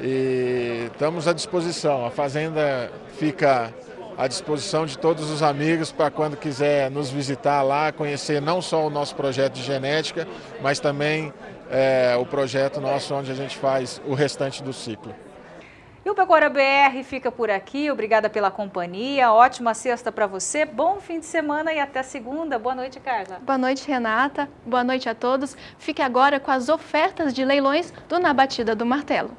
E estamos à disposição. A fazenda fica à disposição de todos os amigos para quando quiser nos visitar lá, conhecer não só o nosso projeto de genética, mas também o projeto nosso onde a gente faz o restante do ciclo. E o Pecuária BR fica por aqui. Obrigada pela companhia. Ótima sexta para você. Bom fim de semana e até segunda. Boa noite, Carla. Boa noite, Renata. Boa noite a todos. Fique agora com as ofertas de leilões do Na Batida do Martelo.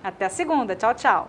Até segunda. Tchau, tchau.